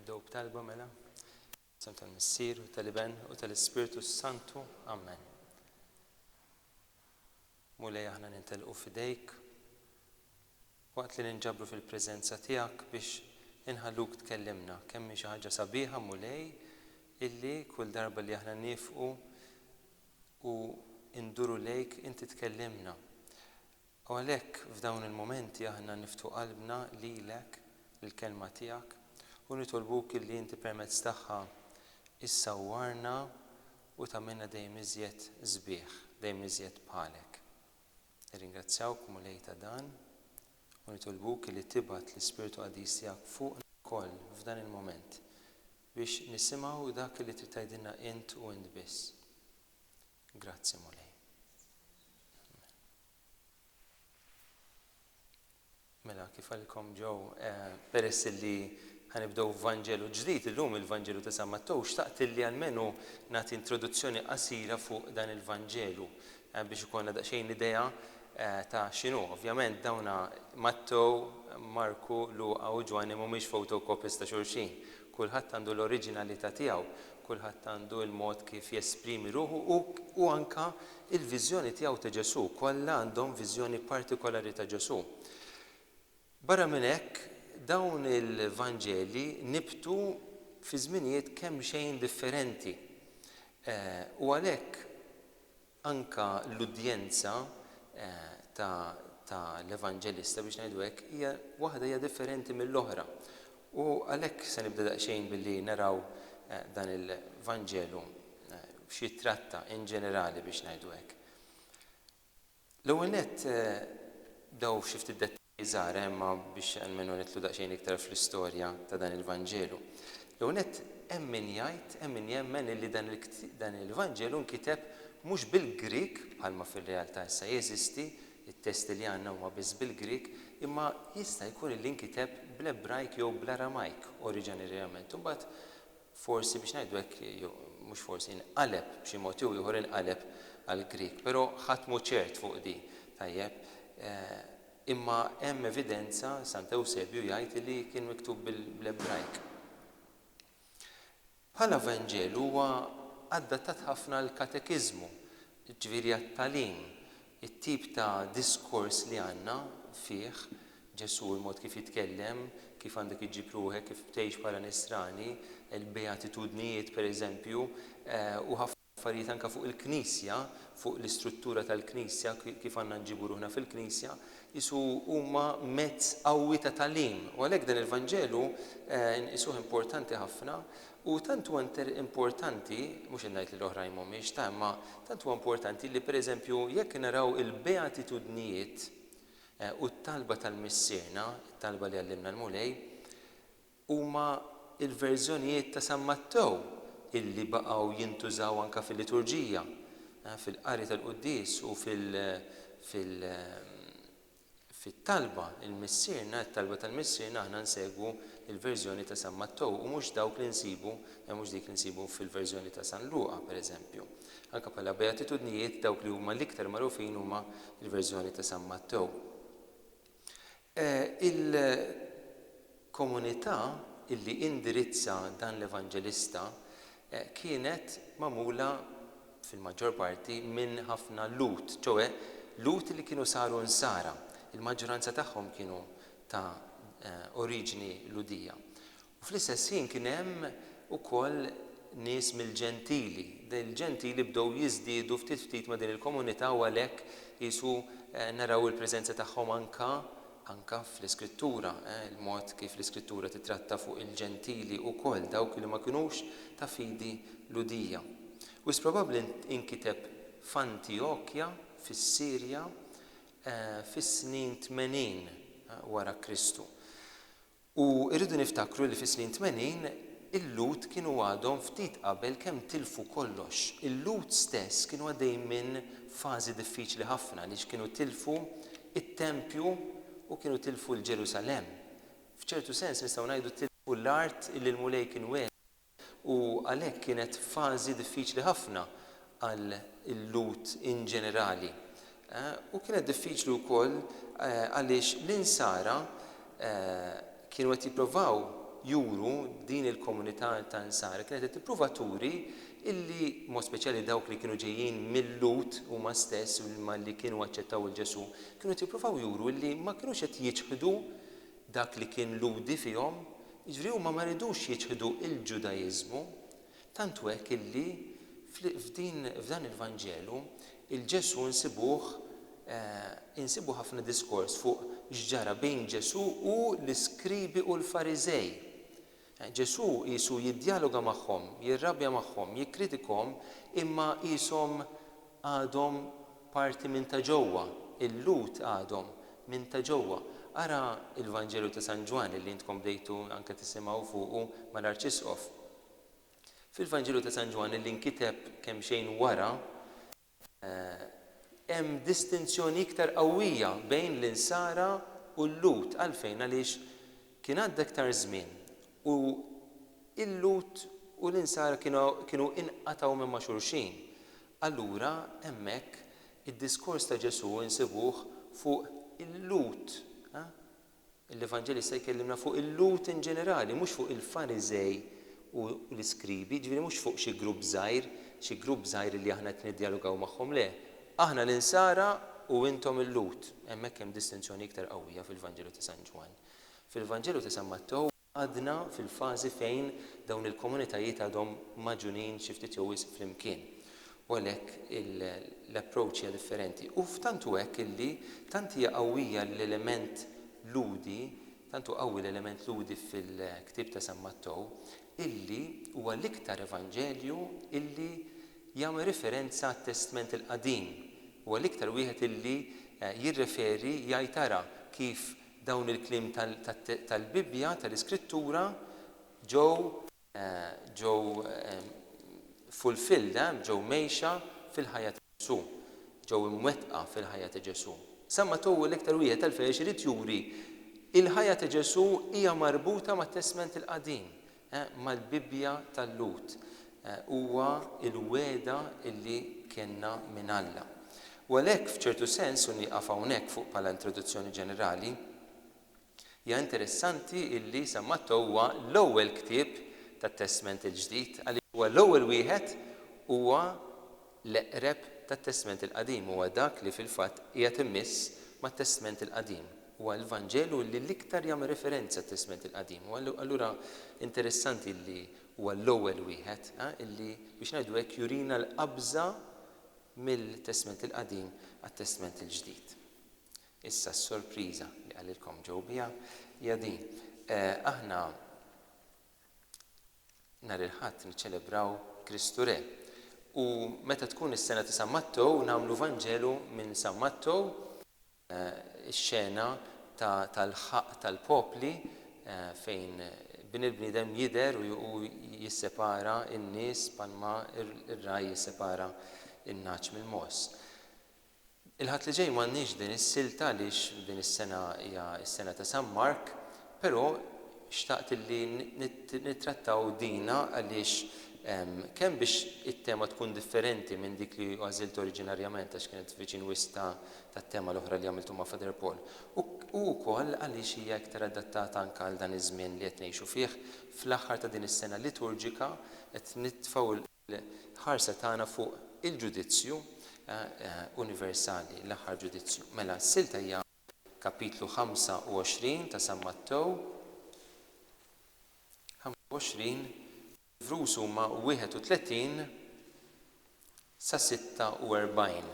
Nibdew b'talba mela. Sem tal-Missier u tal-Iben u tal-Ispiritu Santu. Amen. Mulej aħna nintelqu f'idejk waqt li ninġabru fil-preżenza tiegħek biex inħalluk tkellimna. Kemm hi xi ħaġa sabiħa mulej illi kull darba li aħna nifqu u nduru lejk inti tkellimna. U għalhekk f'dawn il-momenti aħna niftu qalbna lilek lill-kelma tiegħek u nitolbuk illi inti permezz tagħha issawwarna u tagħmilna dejjem iżjed sbieħ, dejjem iżjed bħalek. Nirringrazzjawk mulej ta' dan u nitolbuk illi tibgħat l-Ispiritu Qadis tiegħek fuqna wkoll f'dan il-mument biex nisimgħu dak li trid tgħidilna int u int biss. Grazzi mulej. Mela, kif għalkom ġew, peress li ħanibdew Vanġelu ġdid, illum il-Vanġelu ta' San Mattew, xtaqt li almenu nagħti introduzzjoni qasira fuq dan il-Vanġelu biex ikollna daqsxejn idea ta' x'inhu. Ovvjament dawna Mattew, Marku, Luqa u Ġwanni mhumiex fotocopies ta' xulxin. Kulħadd għandu l-oriġinalità tiegħu, kulħadd għandu l-mod kif jesprimi ruħu u anke il-viżjoni tiegħu ta' Ġesu. Kollha għandhom viżjoni partikolari ta' Ġesu. Barra minn hekk, dawn il-Vanġeli nibtu fi żminijiet kemm xejn differenti. U għalhekk anke l-udjenza ta' l-Evanġelista biex ngħidu hekk hija waħda hija differenti mill-oħra. U għalhekk se nibda daqsxejn billi naraw dan il-Vanġelu xi tratta in ġenerali biex ngħidu hekk. L-ewwel nett daw xi ftit dettalji żgħar imma biex almenu nitlu daqsxejn iktar fl-istorja ta' dan il-Vanġelu. L-ewwel nett hemm min jgħid, hemm min jemmen li dan il-Vanġelu nkiteb mhux bil-Grik bħalma fir-realtà issa jeżisti, it-testi li għandna huma biss bil-Grik, imma jista' jkun li nkiteb bl-Ebrajk jew bl-Aramajk oriġinarjament. Imbagħad forsi biex ngħidu hekk mhux forsi inqaleb b'xi mod jew ieħor inqaleb għall-Grik, però ħadd mhu ċert fuq di. Tajjeb, imma hemm evidenza Sant Ewsebju jgħid li kien miktub bl-Ebrajk. Bħala Vanġelu huwa adattat ħafna l-katekiżmu, ġifieri għat-tagħlim, it-tip ta' diskors li għandna fih Ġesu il-mod kif jitkellem, kif għandek iġġib ruħek, kif tgħix bħala Nisrani, il-beatitudnijiet pereżempju, u ħafna affarijiet anke fuq il-Knisja, fuq l-istruttura tal-Knisja, kif għandna nġibu ruħna fil-Knisja, jisu huma mezz qawwi ta' tagħlim. U għalhekk dan il-Vanġelu nqisuh importanti ħafna u tant huwa importanti, mhux ngħid li l-oħrajn mhumiex ta' imma tant huwa importanti li pereżempju jekk naraw il-beatitudnijiet u t-talba tal-missierna, it-talba li għallimna l-mulej, huma il-verżjonijiet ta' San Mattew illi baqgħu jintużaw anke fil-liturġija, fil-qari tal-Qudies u fit-talba il-missierna, it-talba tal-missierna aħna nsegwu il-verżjoni ta' San Mattew u mhux dawk li nsibu, mhux dik li nsibu fil-verżjoni ta' San Luqa pereżempju. Anke bħala beatitudnijiet dawk li huma l-iktar magħrufin huma il-verżjoni ta' San Mattew. Il-komunità illi indirizza dan l-Evanġelista kienet magħmula fil-maġġor parti minn ħafna lut, ċoe lut li kienu saru nsara. Il-maġġoranza tagħhom kienu ta' oriġini ludija. U fl-istess ħin kien hemm ukoll nies mill-ġentili. Il-ġentili bdew jiżdiedu ftit ma' din il-komunità u għalhekk qisu naraw il-preżenza tagħhom anke fl-Iskrittura, il-mod kif l-Iskrittura titratta fuq il-ġentili wkoll dawk li ma kinux ta' fidi ludija. U probabbli inkiteb f'Antiokkja fis-Sirja fis-snin 80 wara Kristu. U rridu niftakru li fis-snin 80 il-Lut kienu għadhom ftit qabel kemm tilfu kollox. Il-Lut stess kienu għaddej minn fażi diffiċli ħafna għaliex kienu tilfu it-Tempju u kienu tilfu l-Ġerusalem. F'ċertu sens nistgħu ngħidu tilfu l-art illi l-mulej kien weħed. U għalhekk kienet fażi diffiċli ħafna għal il-Lut in ġenerali. U kienet diffiċli wkoll għaliex l-insara kienu qed jippruvaw juru din il-komunità ta' Nsara kienet tipprova turi illi mod speċjali dawk li kienu ġejjin mill-Lut huma stess u li kienu aċċettaw il-Ġesu kienu tippruvaw juru illi ma kienux qed jiġħdu dak li kien ludi fihom, jiġri huma ma ridux jiġħdu il-Ġudajiżmu, tantu hekk illi f'dan il-Vanġelu il-Ġesu insibu ħafna diskors fuq x'ġara bejn Ġesu u l-iskribi u l-Fariżej. Ġesu qisu jiddjaloga magħhom, jirrabja magħhom, jikkritikahom, imma qishom għadhom parti minn ta' ġewwa, il-Lut għadhom minn ta' ġewwa. Ara il-Vanġelu ta' San Ġwan li intkom bdejtu anke tisimgħu fuqu mal-Arċisqof. Fil-Vanġelu ta' San Ġwan li nkiteb kemm xejn wara hemm distinzjoni iktar qawwija bejn l-insara u l-Lut għalfejn għaliex kien għadda iktar żmien u l-Lut u l-insara kienu inqataw minn ma' xulxin. Allura hemmhekk id-diskors ta' Ġesu insibuh fuq il-Lut. L-Evanġelista jkellimna fuq il-Lut in ġenerali, mhux fuq il-Fariżej u l-iskribi, ġifieri mhux fuq xi grupp żgħir li aħna qed niddialogaw magħhom le. Aħna l-insara u intom il-Lut. Hemmhekk hemm distinzjoni iktar qawwija fil-Vanġelu ta' San Ġwan. Fil-Vanġelu ta' San Mattew għadna fil-fażi fejn dawn il-komunitajiet għadhom maġunin xi ftit jew wisq flimkien. U għalhekk l-approach hija differenti. U f'tantu hekk illi tant hija qawwija l-element ludi, tantu qawwi l-element ludi fil-ktieb ta' San Mattew, illi huwa l-iktar evanġelju illi jagħmel referenza għat-Testament il-Qadim. Huwa l-iktar wieħed illi jirreferi jgħid tara kif dawn il-kliem tal-Bibbja tal-Iskrittura ġew fulfilled, ġew mejxa fil-ħajja ta' Ġesu, ġew imwettqa fil-ħajja ta' Ġesu. San Mattew l-iktar wieħed għalfejn irid juri il-ħajja ta' Ġesu hija marbuta mat-Testament il-Qadim, mal-Bibbja tal-Lut. Huwa il-weda illi kienna minn Alla. U għalhekk f'ċertu sens u nieqaf hawnhekk fuq bħala introduzzjoni ġenerali, hija interessanti illi San Mattew huwa l-ewwel ktieb tat-Testament il-Ġdid, għaliex huwa l-ewwel wieħed huwa l-eqreb tat-Testament il-Qadim, huwa dak li fil-fatt qiegħed immiss mat-Testament il-Qadim. Huwa l-Vanġelu li l-iktar jagħmel referenza tat-Testament il-Qadim. Allura interessanti li huwa l-ewwel wieħed illi biex ngħidu hekk jurina l-qabża mill-Testament il-Qadim għat-Testament il-Ġdid. Issa s-sorpriża li qalilkom ġew biha hija din. Aħna nhar il-Ħadd niċċelebraw Kristu Re. U meta tkun is-sena ta' San Mattew nagħmlu Vanġelu minn San Mattew ix-xena tal-ħaq tal-popli fejn bin il-bniedem jidher u jissepara n-nies bħalma ir-raj jissepara in-naċ mill-mos. Il-ħadd li ġej m'għandniex din is-silta għaliex din is-sena hija s-sena ta' San Mark, però xtaqt li nittrattaw dina għaliex kemm biex it-tema tkun differenti minn dik li għażilt oriġinarjament għax kienet viċin wista tat-tema l-oħra li għamiltu ma' Father Paul. U wkoll għaliex hija iktar adattata anke għal dan iż-żmien li qed ngħixu fih fl-aħħar ta' din is-sena liturġika qed nitfgħu l-ħarsa tagħna fuq il-ġudizzju universali, l-aħħar ġudizzju. Mela s-silta hija kapitlu 25 ta' San Mattew, 25 Vrus huma 31 sa 46.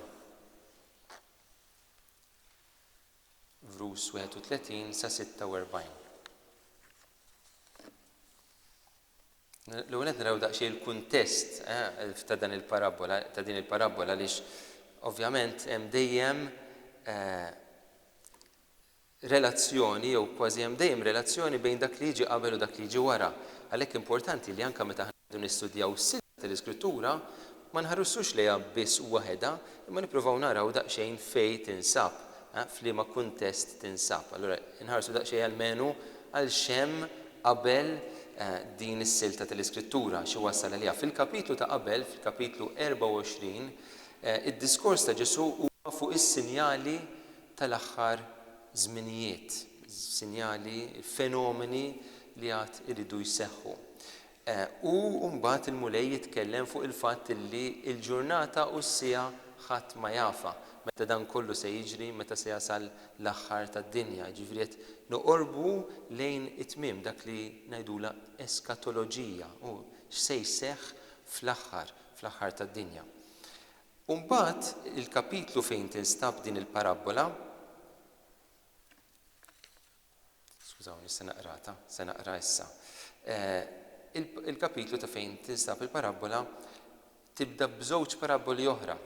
Vrus 31 sa 46. L-ewwel qed naraw daqsxejn il-kuntest ta' din il-parabola għaliex ovvjament hemm dejjem relazzjoni jew kważi hemm dejjem relazzjoni bejn dak li jiġi qabel u dak li jiġi wara. Għalhekk importanti li anke meta ħadu nistudjaw s-silta tal-Iskrittura ma nħarrusux lejha biss waħedha, imma nippruvaw naraw daqsxejn fejn tinsab, f'liema kuntest tinsab. Allura nħarsu daqsxejn għalmenu għal xemm qabel din is-silta tal-Iskrittura xi wassal għaliha. Fil-kapitlu ta' qabel, fil-kapitlu 24, id-diskors ta' Ġesu huwa fuq is-sinjali tal-aħħar żminijiet, sinjali, fenomeni li għad iridu jseħħu. U mbagħad il-Mulej jitkellem fuq il-fatt li l-ġurnata u s-sija ħadd ma jafa meta dan kollu se jiġri, meta se jasal l-aħħar tad-dinja. Ġifieri qed noqorbu lejn it-tmiem dak li ngħidula eskatoloġija u x'se jseħħ fl-aħħar tad-dinja. U mbagħad il-kapitlu fejn tinstab din il-parabola, skużawni, se naqra issa. Il-kapitlu ta' fejn tinstab il-parabola tibda b'żewġ paraboli oħra.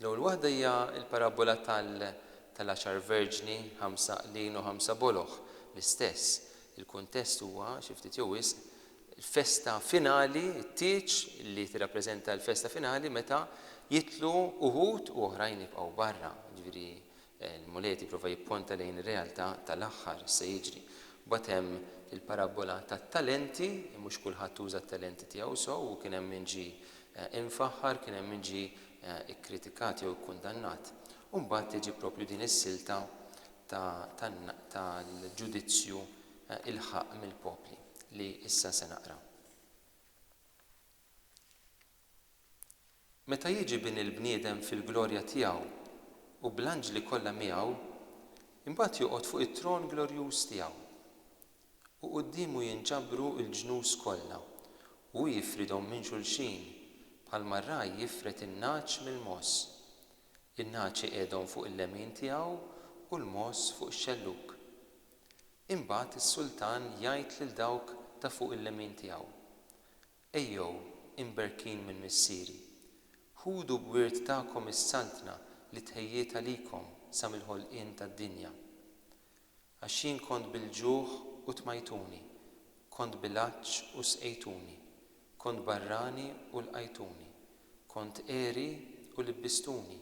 L-ewwel waħda hija l-parabola tal-10 verġni, 5 qlien u 5 boloħ l-istess. Il-kuntest huwa xi ftit jew wisq il-festa finali, it-tieġ li tirrappreżenta l-festa finali meta jitlu uħud u oħrajn jibqgħu barra. Ġifieri il-Mulej jipprova jipponta lejn ir-realtà tal-aħħar se jiġri. Mbagħad hemm il-parabola tat-talenti, mhux kulħadd uża t-talenti tiegħu sew u kien hemm min ġie infaħħar, kien hemm min ġie ikkritikat jew ikkundannat. U mbagħad tiġi proprju din is-silta tal-ġudizzju il-ħaq mill-popli li issa se naqra. Meta jiġi bin il-bniedem fil-glorja tiegħu u bl-anġli kollha miegħu, imbagħad joqgħod fuq it-tron glorjuż tiegħu. U qudiemu jinġabru l-ġnus kollha u jifridhom minn xulxin bħalma r-raj jifret in-naċ mill-moss. In-naċi qiegħdhom fuq il-lemin tiegħu u l-moss fuq ix-xelluk. Imbagħad is-sultan jgħid lil dawk ta' fuq il-lemin tiegħu: Ejjew imberkin minn missieri, ħudu b'wirt tagħkom is-saltna li tħejjiet għalikom sa mill-ħolqien tad-dinja. Għax jien kont bil-ġuħ u tmajtuni, kont bil-għaġġ u sqejtuni, kont barrani u lqajtuni, kont qiegħri u libbistuni,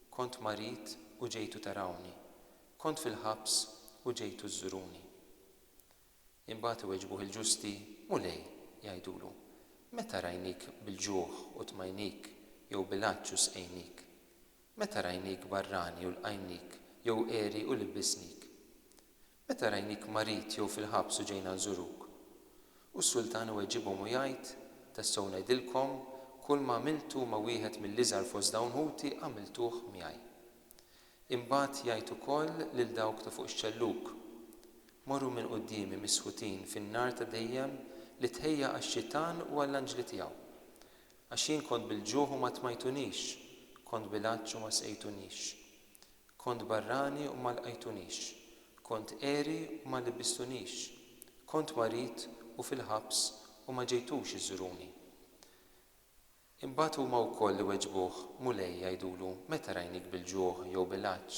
kont marit u ġejtu tarawni, kont fil-ħabs u ġejtu żżuruni. Imbagħad iweġbuh il-ġusti: Mulej, jgħidulu, meta rajnik bil-ġuħ u tmajnik jew bil-għaġġ u sqejnik? Meta rajnik barrani u lqajnik jew qiegħri u libbisnik? Meta rajnik marit jew fil-ħabs u ġejna nżuruk? U s-sultan iweġibhom u jgħid: tassew ngħidilkom, kull ma għamiltu ma' wieħed mill-iżgħar fost dawn ħuti għamiltuh miegħi. Imbagħad jgħid ukoll lil dawk ta' fuq ix-xelluk: morru minn qudiemi misħutin fin-nar ta' dejjem li tħejja għax-xitan u għall-anġli tiegħu. Għax jien kont bil-ġuħ u ma tmajtunix, kont bil-għaġġ u ma sqejtunix, kont barrani u ma lqajtunix, kont qiegħri u ma libbistunix, kont marit u fil-ħabs u ma ġejtux iżuruni. Imbagħad huma wkoll iweġbuh: Mulej, jgħidulu, meta rajnik bil-ġuħ jew bil-għaġġ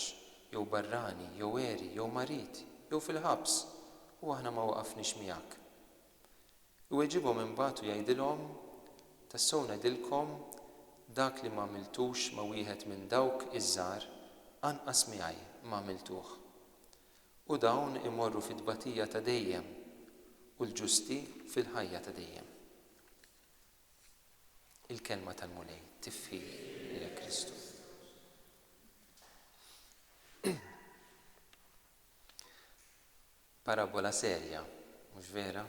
jew barrani jew qiegħri jew marit jew fil-ħabs u aħna ma waqafniex miegħek? Iweġibhom imbagħad u jgħidilhom: tassew ngħidilkom, dak li ma għamiltux ma' wieħed minn dawk iż-żgħar anqas miegħi ma għamiltuh. U dawn imorru fit-tbatija ta' dejjem u l-ġusti fil-ħajja ta' dejjem. Il-kelma tal-Mulej tifhi lil Kristu. Parabola serja, mhux vera?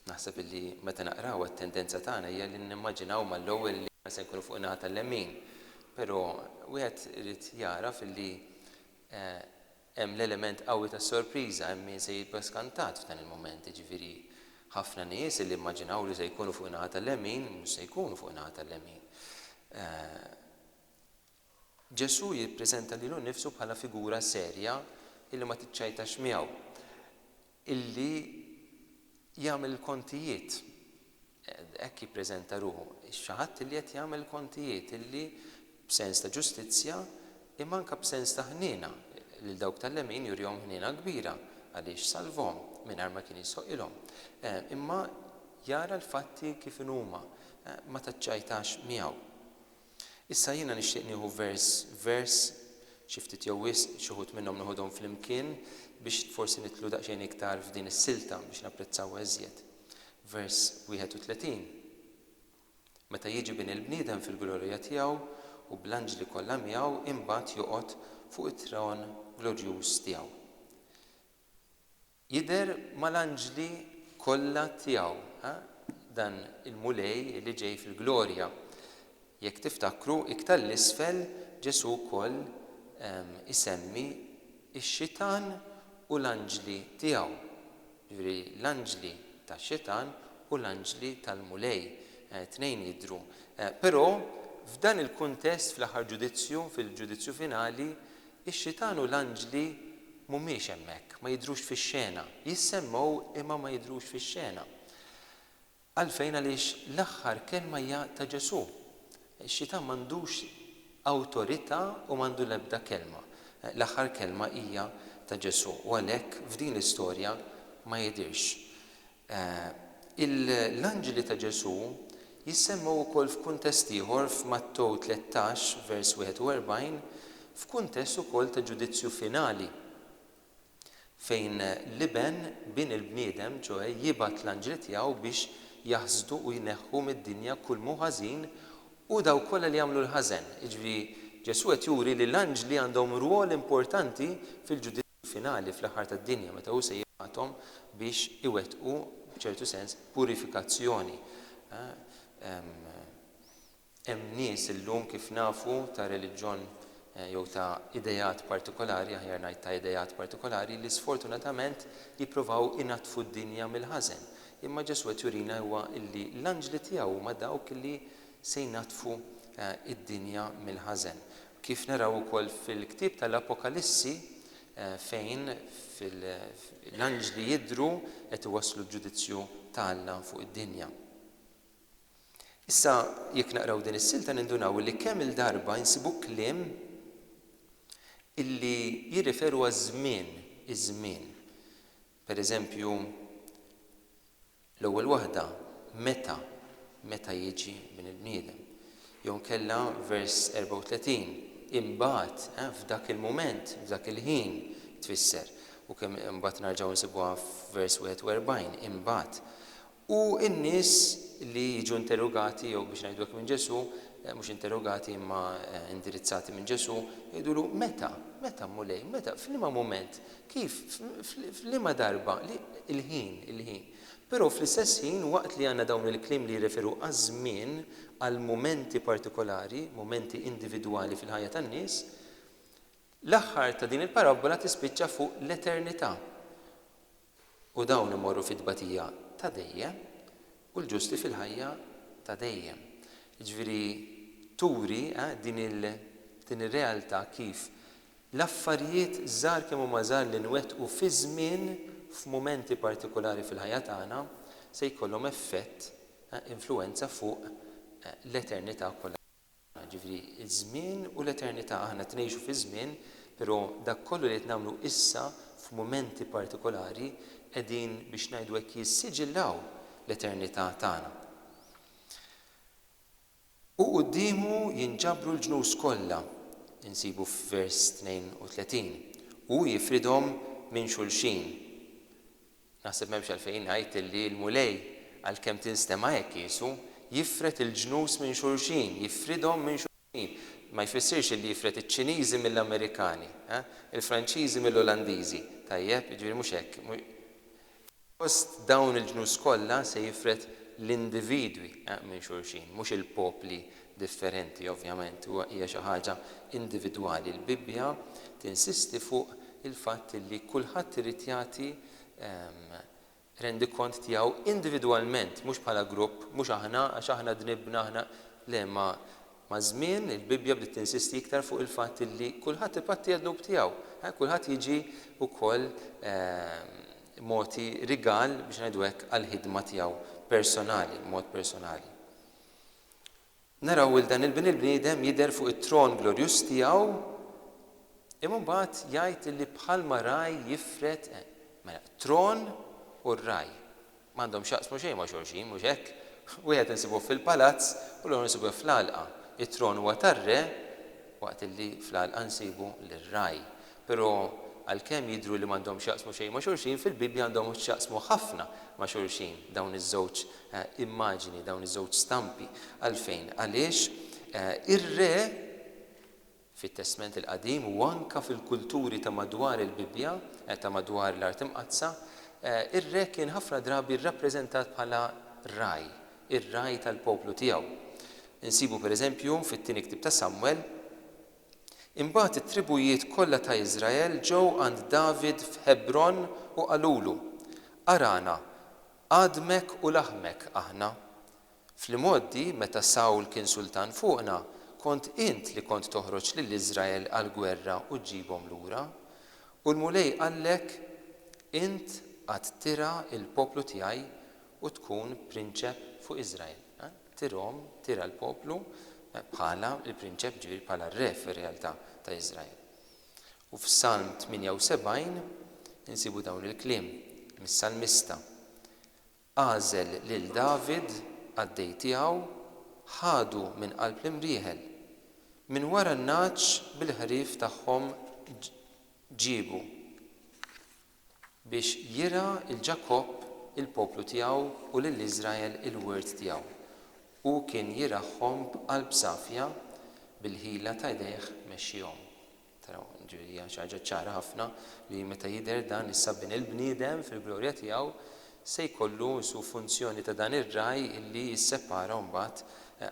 Naħseb li meta naqraw it-tendenza tagħna hija li nimmaġinaw mal-ewwel li se nkunu fuq naħa tal-lemin, però wieħed irid jaraf illi hemm l-element qawwi tas-sorpriża, hemm min se jibqa' skantat f'dan il-mument, jiġifieri ħafna nies li immaġinaw li se jkunu fuq naħa tal-lemin mhux se jkunu fuq naħa tal-lemin. Ġesu jippreżenta lilu nnifsu bħala figura serja illi ma tiċċajtax miegħu, illi jagħmel kontijiet. Hekk jippreżenta ruħu. Xi ħadd li qed jagħmel kontijiet illi b'sens ta' ġustizzja imma anke b'sens ta' ħniena lil dawk tal-lemin jurihom ħniena kbira għaliex salvhom mingħajr ma kien jissoqilhom. Imma jara l-fatti kif huma, ma taċċajtax miegħu. Issa jiena nixtieq nieħu vers xi ftit jew wisq xi wħud minnhom nieħudhom flimkien biex forsi nitlu daqsxejn iktar f'din is-silta biex napprezzaw eżjed. Vers 31. Meta jiġi bin il-bniedem fil-glorja tiegħu u bl-anġli kollha miegħu imbagħad joqgħod fuq it-tron glorjuż tiegħu. jidher mal-anġli kollha tiegħu, dan il-mulej li ġej fil-glorja. Jekk tiftakru iktar l-isfel Ġesu wkoll isemmi x-xitan u l-anġli tiegħu. Ġifieri l-anġli tax-xitan u l-anġli tal-mulej, tnejn jidhru. Però f'dan il-kuntest fl-aħħar ġudizzju, fil-ġudizzju finali, ix-xitan u l-anġli mhumiex hemmhekk, ma jidhrux fix-xena. Jissemmew imma ma jidhrux fix-xena. Għalfejn għaliex l-aħħar kelma hija ta' Ġesu. Ix-xitan m'għandux awtorità u m'għandu l-ebda kelma. L-aħħar kelma hija ta' Ġesu u għalhekk f'din l-istorja ma jidhirx. L-anġli ta' Ġesu jissemmew ukoll f'kuntest ieħor f'Mattew 13 vers 41 f'kuntest ukoll ta' ġudizzju finali fejn liben bin il-bniedem ġoe jibgħat l-anġli tiegħu biex jaħsdu u jneħħu mid-dinja kull mu ħażin u daw kollha li jagħmlu l-ħażen. Jiġifieri Ġesu qed juri li l-anġli għandhom rwol importanti fil-ġudizzju finali fl-aħħar tad-dinja meta hu se jibgħathom biex iwettqu b'ċertu sens purifikazzjoni. Hemm nies illum kif nafu ta' reliġjon jew ta' idejat partikolari, aħjar ngħid ta' idejat partikolari li sfortunatament jippruvaw inatfu d-dinja mill-ħażen. Imma Ġesu qed jurina huwa illi l-anġli tiegħu huma dawk illi se jnatfu id-dinja mill-ħażen. Kif naraw ukoll fil-ktieb tal-Apokalissi fejn l-anġli jidhru qed iwasslu l-ġudizzju ta' Alla fuq id-dinja. Issa jekk naqraw din is-silta nindunaw li kemm il-darba insibu kliem illi jirriferu għaż-żmien, iż-żmien. Pereżempju, l-ewwel waħda meta jiġi min il-bniedem. Jew nkella vers 34, imbagħad f'dak il-mument, f'dak il-ħin tfisser. U kemm imbagħad narġgħu nsibuha f'vers 41, imbagħad. U n-nies li jiġu interrogati jew biex ngħidu hekk minn Ġesu, mhux interrogati imma indirizzati minn Ġesu, jgħidulu meta mulej, meta f'liema mument, kif f'liema darba, il-ħin. Però fl-istess ħin waqt li għandna dawn il-kliem li jirreferu għaż-żmien għal momenti partikolari, momenti individwali fil-ħajja tan-nies, l-aħħar ta' din il-parabola tispiċċa fuq l-eternità. U dawn imorru fit-tbatija ta' dejjem u l-ġusti fil-ħajja ta' dejjem. Jiġifieri turi din ir-realtà kif l-affarijiet żgħar kemm huma żgħar li nwettqu fi żmien f'mumenti partikolari fil-ħajja tagħna se jkollhom effett, influenza fuq l-eternità kollha. Ġifieri iż-żmien u l-eternità aħna tnejxu fi żmien, però dak kollu li qed nagħmlu issa f'mumenti partikolari qegħdin biex ngħidu hekk jissiġillaw l-eternità tagħna. U qudiemu jinġabru l-ġnus kollha, insibu f'vers 32, u jifridhom minn xulxin. Naħseb m'hemmx għalfejn ngħid li l-mulej għalkemm tinstema' hekk qisu jifret il-ġnus minn xulxin, jifridhom minn xulxin. Ma jfissirx li jifret iċ-Ċiniżi mill-Amerikani, il-Franċiżi mill-Olandiżi. Tajjeb, jiġifieri mhux hekk. Post dawn il-ġnus kollha se jifret l-individwi minn xulxin, mhux il-popli differenti ovvjament, huwa hija xi ħaġa individwali. Il-Bibbja tinsisti fuq il-fatt li kulħadd irid jagħti rendikont tiegħu individwalment, mhux bħala grupp, mhux aħna għax aħna dnibna aħna le ma żmien il-Bibbja bdiet tinsisti iktar fuq il-fatt li kulħadd ipatti għad-dnub tiegħu, kulħadd jiġi wkoll moti rigal biex ngħidu hekk għall-ħidma tiegħu personali, mod personali. Naraw il dan il-bniedem jidher fuq it-tron glorjus tiegħu imma mbagħad jgħid li bħalma raj jifret tron u r-raj. M'għandhom xaqsmu xejn ma' xulxin, mhux hekk. Wieħed insibu fil-palazz u l-oħra insibu fl-għalqa. It-tron huwa tar-re waqt li fl-għalqa nsibu lir-raj. Però għalkemm jidhru li m'għandhom xaqsmu xejn ma' xulxin, fil-Bibbja għandhom xaqsmu ħafna ma' xulxin dawn iż-żewġ immaġini, dawn iż-żewġ stampi. Għalfejn? Għaliex ir-re fit-Testament il-Qadim u anke fil-kulturi ta' madwar il-Bibbja, ta' madwar l-Art Imqazza, Ir-re kien ħafna drabi rrappreżentat bħala raj, ir-raj tal-poplu tiegħu. Insibu pereżempju fit-tieni Ktieb ta' Samwel, imbagħad it-tribujiet kollha ta' Iżrael ġew għand David f'Hebron u qalulu: Arana, għadmek u laħmek aħna. Fl-imoddi meta Sawl kien sultan fuqna, kont int li kont toħroġ lill-Iżrael għall-gwerra u ġibhom lura. U l-mulej qallek int għad tira il-poplu tiegħi u tkun prinċep fuq Iżrael. Tira l-poplu bħala il-prinċep ġifieri bħala r-re fir-realtà ta' Iżrael. U f'Salm 78 insibu dawn il-kliem mis-Salmista: Għażel lil David għaddej tiegħu, ħadu minn qalb l-imrieħel, minn wara n-naċ bil-ħrief tagħhom ġiebu biex jira il-Ġakob il-poplu tiegħu u lill-Iżrael il-wirt tiegħu. U kien jiraħħom b'qalb safja bil-ħila ta' jdejh mexxihom. Taraw, ġifieri xi ħaġa ċara ħafna li meta jidher dan is-sabbin il-bniedem fil-glorja tiegħu se jkollu su funzjoni ta' dan ir-raj illi jissepara mbagħad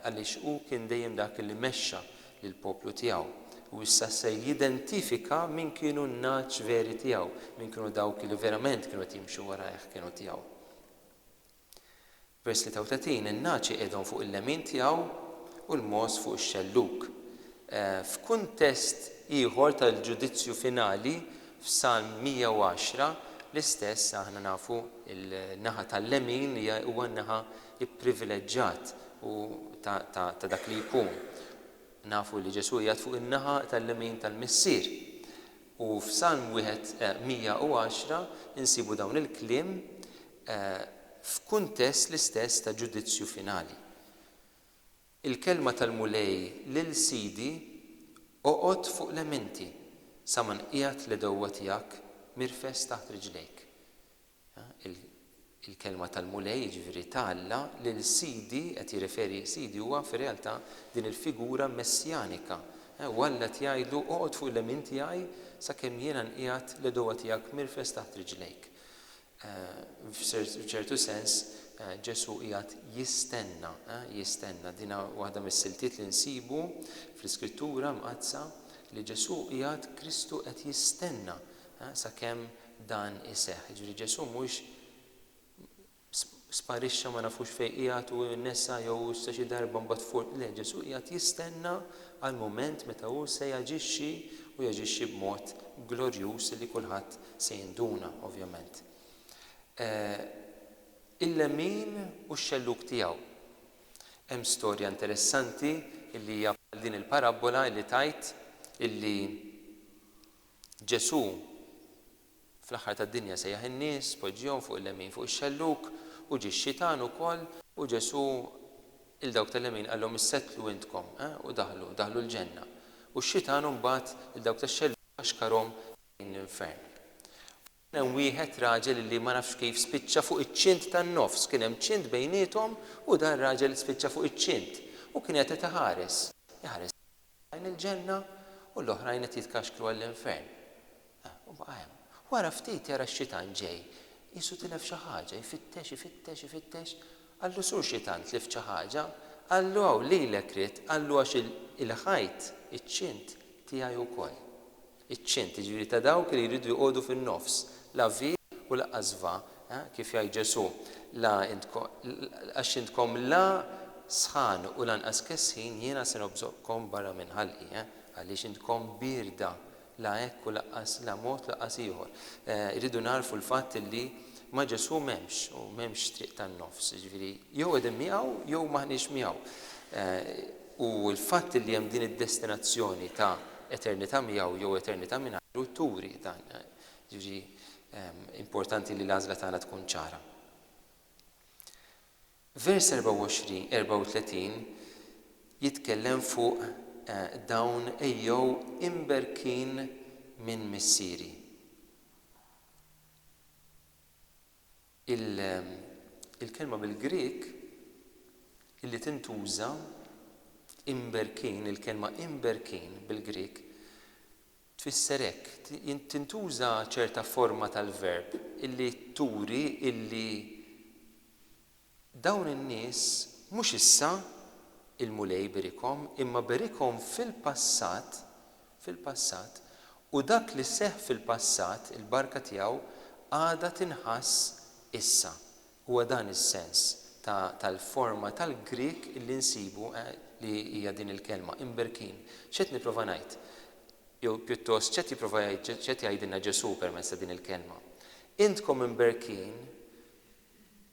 għaliex hu kien dejjem dak li mexxa lill-poplu tiegħu u issa se jidentifika min kienu n-naċ veri tiegħu, min kienu dawk li verament kienu qed jimxu warajh kienu tiegħu. Vers 33, in-naċi qiegħdhom fuq il-lemin tiegħu u l-mos fuq ix-xelluk. F'kuntest ieħor tal-ġudizzju finali f'Salm 110 l-istess aħna nafu il-naħa tal-lemin huwa n-naħa ipprivileġġjat u ta' dak li jkun. Nafu li Ġesu jgħid fuq in-naħa tal-lemin tal-missier. U f'Salm 110 insibu dawn il-kliem f'kuntest l-istess ta' ġudizzju finali. Il-kelma tal-mulej lil sidi oqgħod fuq l-elementi sa ma nqiegħed l-dewwa tiegħek mirfes taħt riġlejk. Il-kelma tal-mulej jiġifieri Alla lil sidi qed jirreferi sidi huwa fir-realtà din il-figura messjanika. Walla jgħidu oqgħod fuq l-elementi tiegħi sakemm jiena nqiegħed l-dewwa tiegħek mirfes taħt riġlejk. F'ċertu sens Ġesu qiegħed jistenna dina waħda mis-siltiet li nsibu fl-Iskrittura mqazza li Ġesu qiegħed Kristu qed jistenna sakemm dan iseħħ. Ġifieri Ġesu mhux sparixxa ma nafux fejn qiegħed u nnessa jew issa xi darba mbagħad fuq. Le, Ġesu qiegħed jistenna għal mument meta hu se jaġixxi u jaġixxi b'mod glorjuż li kulħadd se jinduna ovvjament. Il-lemin u x-xelluk tiegħu. Hemm storja interessanti illi hija din il-parabola illi tajt illi Ġesu fl-aħħar tad-dinja sejjaħ in-nies poġġihom fuq il-lemin fuq ix-xelluk u ġie x-xitan ukoll u Ġesu il-dawk tal-lemin qallhom issettlu intkom u daħlu l-ġenna. U x-xitan mbagħad il-dawk tax-xelluk għaxkarhom l-infern. Hemm wieħed raġel li ma nafx kif spiċċa fuq iċ-ċint tan-nofs, kien hemm ċint bejniethom u dan raġel spiċċa fuq iċ-ċint u kien qed iħares lejn il-ġenna u l-oħrajn qed jitkaxkru għall-infern. Wara ftit jara x-xitan ġej, qisu tilef xi ħaġa, jfittex, qallu sur xitan tlif xi ħaġa, qallu hawn lilek rid, qallu għax il-ħajt iċ-ċint tiegħi wkoll. Iċ-ċint jiġifieri ta' dawk li jridu jqogħdu fin-nofs, la vi u laqqas va, kif jgħid Ġesu, għax intkom la sħan u lanqas kesħin jiena se nobżokkom barra minn ħalqi, għaliex intkom birda la hekk u laqqas la mod laqqas ieħor. Irridu narfu l-fatt li ma' Ġesu m'hemmx u m'hemmx triq tan-nofs, jiġifieri jew qegħdin miegħu jew m'aħniex miegħu. U l-fatt li hemm din id-destinazzjoni ta' eternità miegħu jew eternità mingħajru turi dan. Jiġifieri importanti li l-għażla tagħna tkun ċara. Vers 34 jitkellem fuq dawn ejjew imberkin minn missieri. Il-kelma bil-Grieg illi tintuża imberkin, il-kelma imberkin bil-Grieg tfisser hekk, tintuża ċerta forma tal-verb illi turi illi dawn in-nies mhux issa il-mulej berikhom, imma berikhom fil-passat u dak li seħħ fil-passat il-barka tiegħu għadha tinħass issa. Huwa dan is-sens tal-forma tal-Grik illi nsibu li hija din il-kelma imberkin. X'qed nipprova ngħid? Jew pjuttost ċet jipprova ċet jgħidilna Ġesu permezz ta' din il-kelma. Intkom imberkin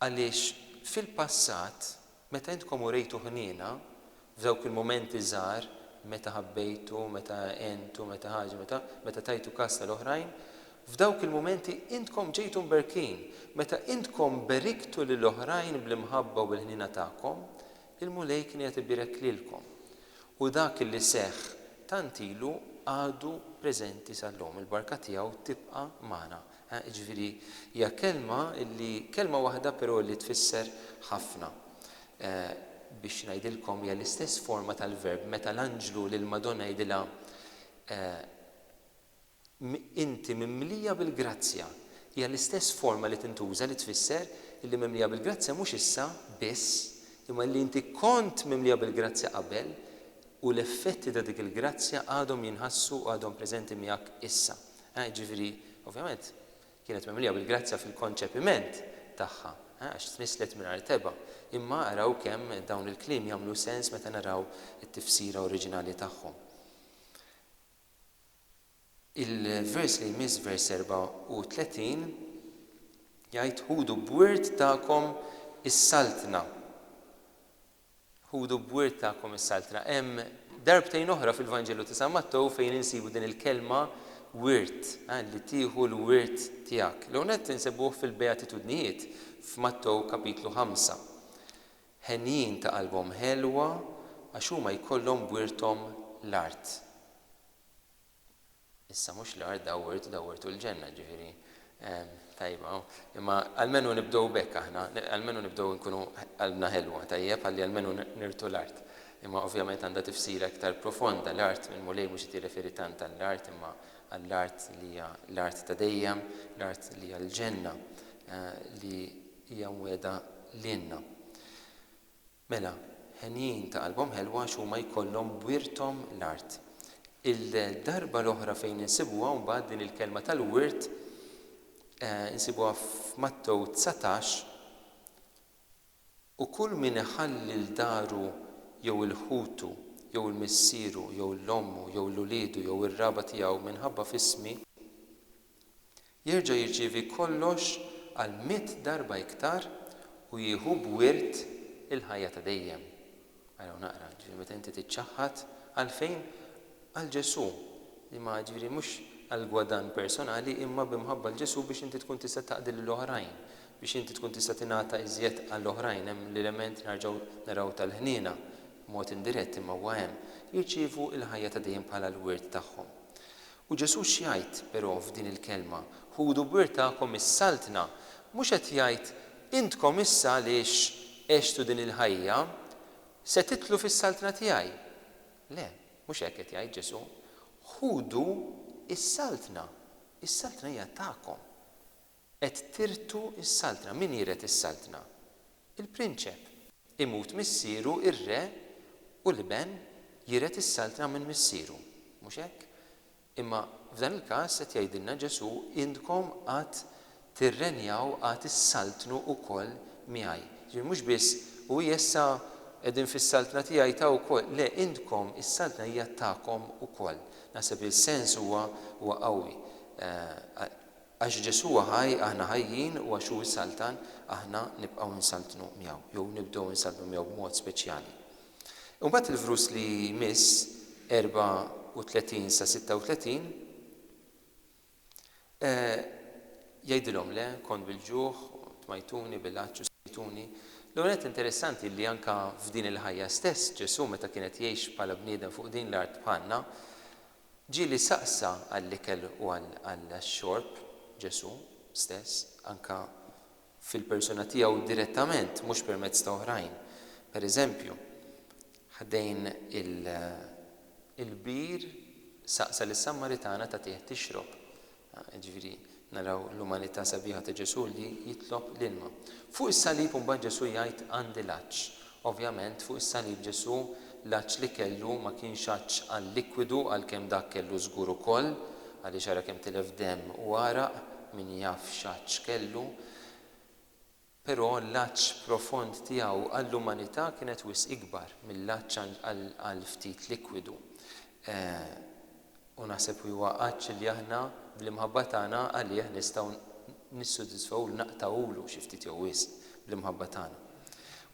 għaliex fil-passat meta intkom urejtu ħniena f'dawk il-momenti żgħar meta ħabbejtu, meta entu, meta ħaġa, meta tajtu każ tal-oħrajn, f'dawk il-momenti intkom ġejtu mberkin. Meta intkom beriktu lill-oħrajn bl-imħabba u bil-ħniena tagħkom, il-mulej kien qed ibirek lilkom. U dak li seħħ tant ilu għadu preżenti sal-lum, il-barka tiegħu tibqa' magħna. Ġifieri hija kelma waħda però li tfisser ħafna. Biex ngħidilkom hija l-istess forma tal-verb meta l-anġlu lil Madonna jgħidilha inti mimlija bil-grazzja. Hija l-istess forma li tintuża li tfisser illi mimlija bil-grazzja mhux issa biss, imma li inti kont mimlija bil-grazzja qabel u l-effetti ta' dik il-grazzja għadhom jinħassu u għadhom preżenti miegħek issa. Ġifieri, ovvjament, kienet mimlija bil-grazzja fil-konċepiment tagħha, għax tnislet mingħajr teba. Imma araw kemm dawn il-kliem jagħmlu sens meta naraw it-tifsira oriġinali tagħhom. Il-vers li jmiss vers 34 jgħid ħudu b'wirt tagħkom is-saltna. Ħudu b'wirt tagħkom is-saltna. Hemm darbtejn oħra fil-Vanġelu ta' San Mattew fejn insibu din il-kelma wirt, li tieħu l-wirt tiegħek. L-unet insibuh fil-Beatitudnijiet f'Mattew kapitlu 5. Ħenjin ta' qalbhom ħelwa għax huma jkollhom bwirthom l-art. Issa mhux l-art dawwirtu l-ġenna, ġifieri tajba, imma almenu nibdew bekk aħna, almenu nibdew nkunu qalbna ħelwa tajjeb ħalli almenu nirtu l-art. Imma ovvjament għandha tifsira aktar profonda l-art minn mulej mhux tirreferi tant għall-art imma għall-art li hija l-art ta' dejjem, l-art li hija l-ġenna li hija mwiegħda lilna. Mela, ħenjin ta' qalbhom ħelwa għax huma jkollhom bwirthom l-art. Il-darba l-oħra fejn insibuha mbagħad din il-kelma tal-wirt insibuha f'Mattew 19 u kull min iħalli l-daru jew il-ħutu jew il-missieru jew l-ommu jew l-uliedu jew ir-raba tiegħu minħabba f'ismi jerġa' jirċievi kollox għal 100 darba iktar u jieħu b'wirt il-ħajja ta' dejjem. Araw naqra, ġifieri meta inti tiċċaħħad għalfejn għal Ġesu, imma ġifieri mhux għal gwadan personali imma bimħabba l-Ġesu biex inti tkun tista' taqdil l-oħrajn, biex inti tkun tista' tingħata iżjed għall-oħrajn hemm l-element nerġgħu naraw tal-ħniena mod indirett imma huwa hemm jirċievu l-ħajja ta' dejjem bħala l-wirt tagħhom. U Ġesu x'jgħid però f'din il-kelma, ħudu b'wirt tagħkom is-saltna, mhux qed jgħid intkom issa għaliex għextu din il-ħajja se titlu fis-saltna tiegħi. Le, mhux hekk qed jgħid Ġesu, ħudu is-saltna. Is-saltna hija tagħkom. Qed tirtu is-saltna. Min jiret is-saltna? Il-prinċep. Imut missieru ir-re u l-ben jiret is-saltna minn missieru. Mhux hekk? Imma f'dan il-każ qed jgħidilna Ġesu intkom qatt tirrenjaw qatt issaltnu wkoll miegħi. Ġifieri mhux biss u issa qegħdin fis-saltna tiegħi ta' wkoll, le intkom is-saltna hija tagħkom ukoll. Naħseb il-sens huwa qawwi. Għax Ġesu ħaj aħna ħajjin u għax hu s-saltan aħna nibqgħu nsaltnu miegħu jew nibdew nsaltnu miegħu b'mod speċjali. Imbagħad il-vrus li jmiss 34 sa 36 jgħidilhom le kont bil-ġuħ, tmajtuni bil-għaġġ sejtuni. L-għonet interessanti li anka f'din il-ħajja stess Ġesu meta kienet jgħix bħala bniedem fuq din l-art bħalna, ġieli saqsa għall-ikel u għall-xorb Ġesu stess, anka fil-persuna tiegħu direttament, mhux permezz ta' oħrajn. Pereżempju, ħadejn il-bir saqsa lis-Sammaritana tagħtih tixrob. Ġifieri naraw l-umanità sabiħa ta' Ġesu li jitlob l-ilma. Fuq is-salib imbagħad Ġesu jgħid għandi l-aċċ. Ovvjament fuq is-salib Ġesu l-aċċ li kellu ma kienx aċċ għal likwidu għalkemm dak kellu żgur ukoll għaliex ara kemm tilef demm u għaraq min jaf x'aċċ kellu. Però l-aċċ profond tiegħu għall-umanità kienet wisq ikbar mill-aċċ għal ftit likwidu. U naħseb huwa aċċ li aħna bl-imħabba tagħna għalih nistgħu nissodisfaw naqtawlu xi ftit jew wisq bl-imħabba tagħna.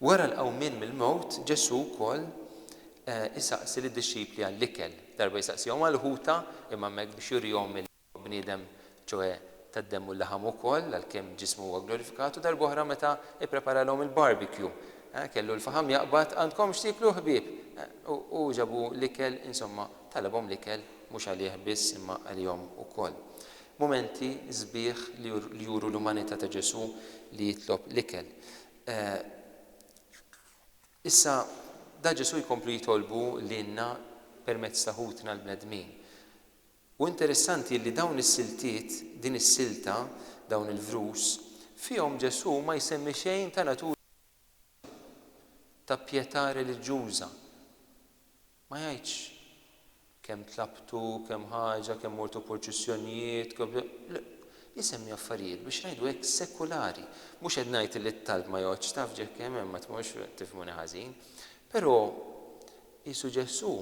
Wara l-qawmien mill-mewt Ġesu wkoll isaqsi lid-dixxipli għall-ikel. Darba jsaqsihom għall-ħuta imma hemmhekk biex jurihom il-bniedem ċoe tad-demm u l-laħam ukoll għalkemm ġismu huwa glorifikatu, darba oħra meta ippreparalhom il-barbecue. Kellu l-faħam jaqbad għandkom x'tieklu ħbieb. U ġabu l-ikel, insomma, talabhom l-ikel mhux għalih biss imma għalihom ukoll. Momenti sbieħ li juru l-umanità ta' Ġesu li jitlob l-ikel. Issa da Ġesu jkomplu jitolbu lilna permezz ta' ħutna l-bnedmin. U interessanti li dawn is-siltiet, din is-silta, dawn il-vrus, fihom Ġesu ma jsemmi xejn ta' natura ta' pjetà reliġjuża. Ma jgħidx kemm tlabtu, kemm ħaġa, kemm mortu proċessjonijiet, jisemmi affarijiet biex ngħidu hekk sekulari. Mhux qed ngħid li t-talb ma joħodx taf ġeħ kemm hemm ma tmurx tifhmuni ħażin. Però qisu Ġesu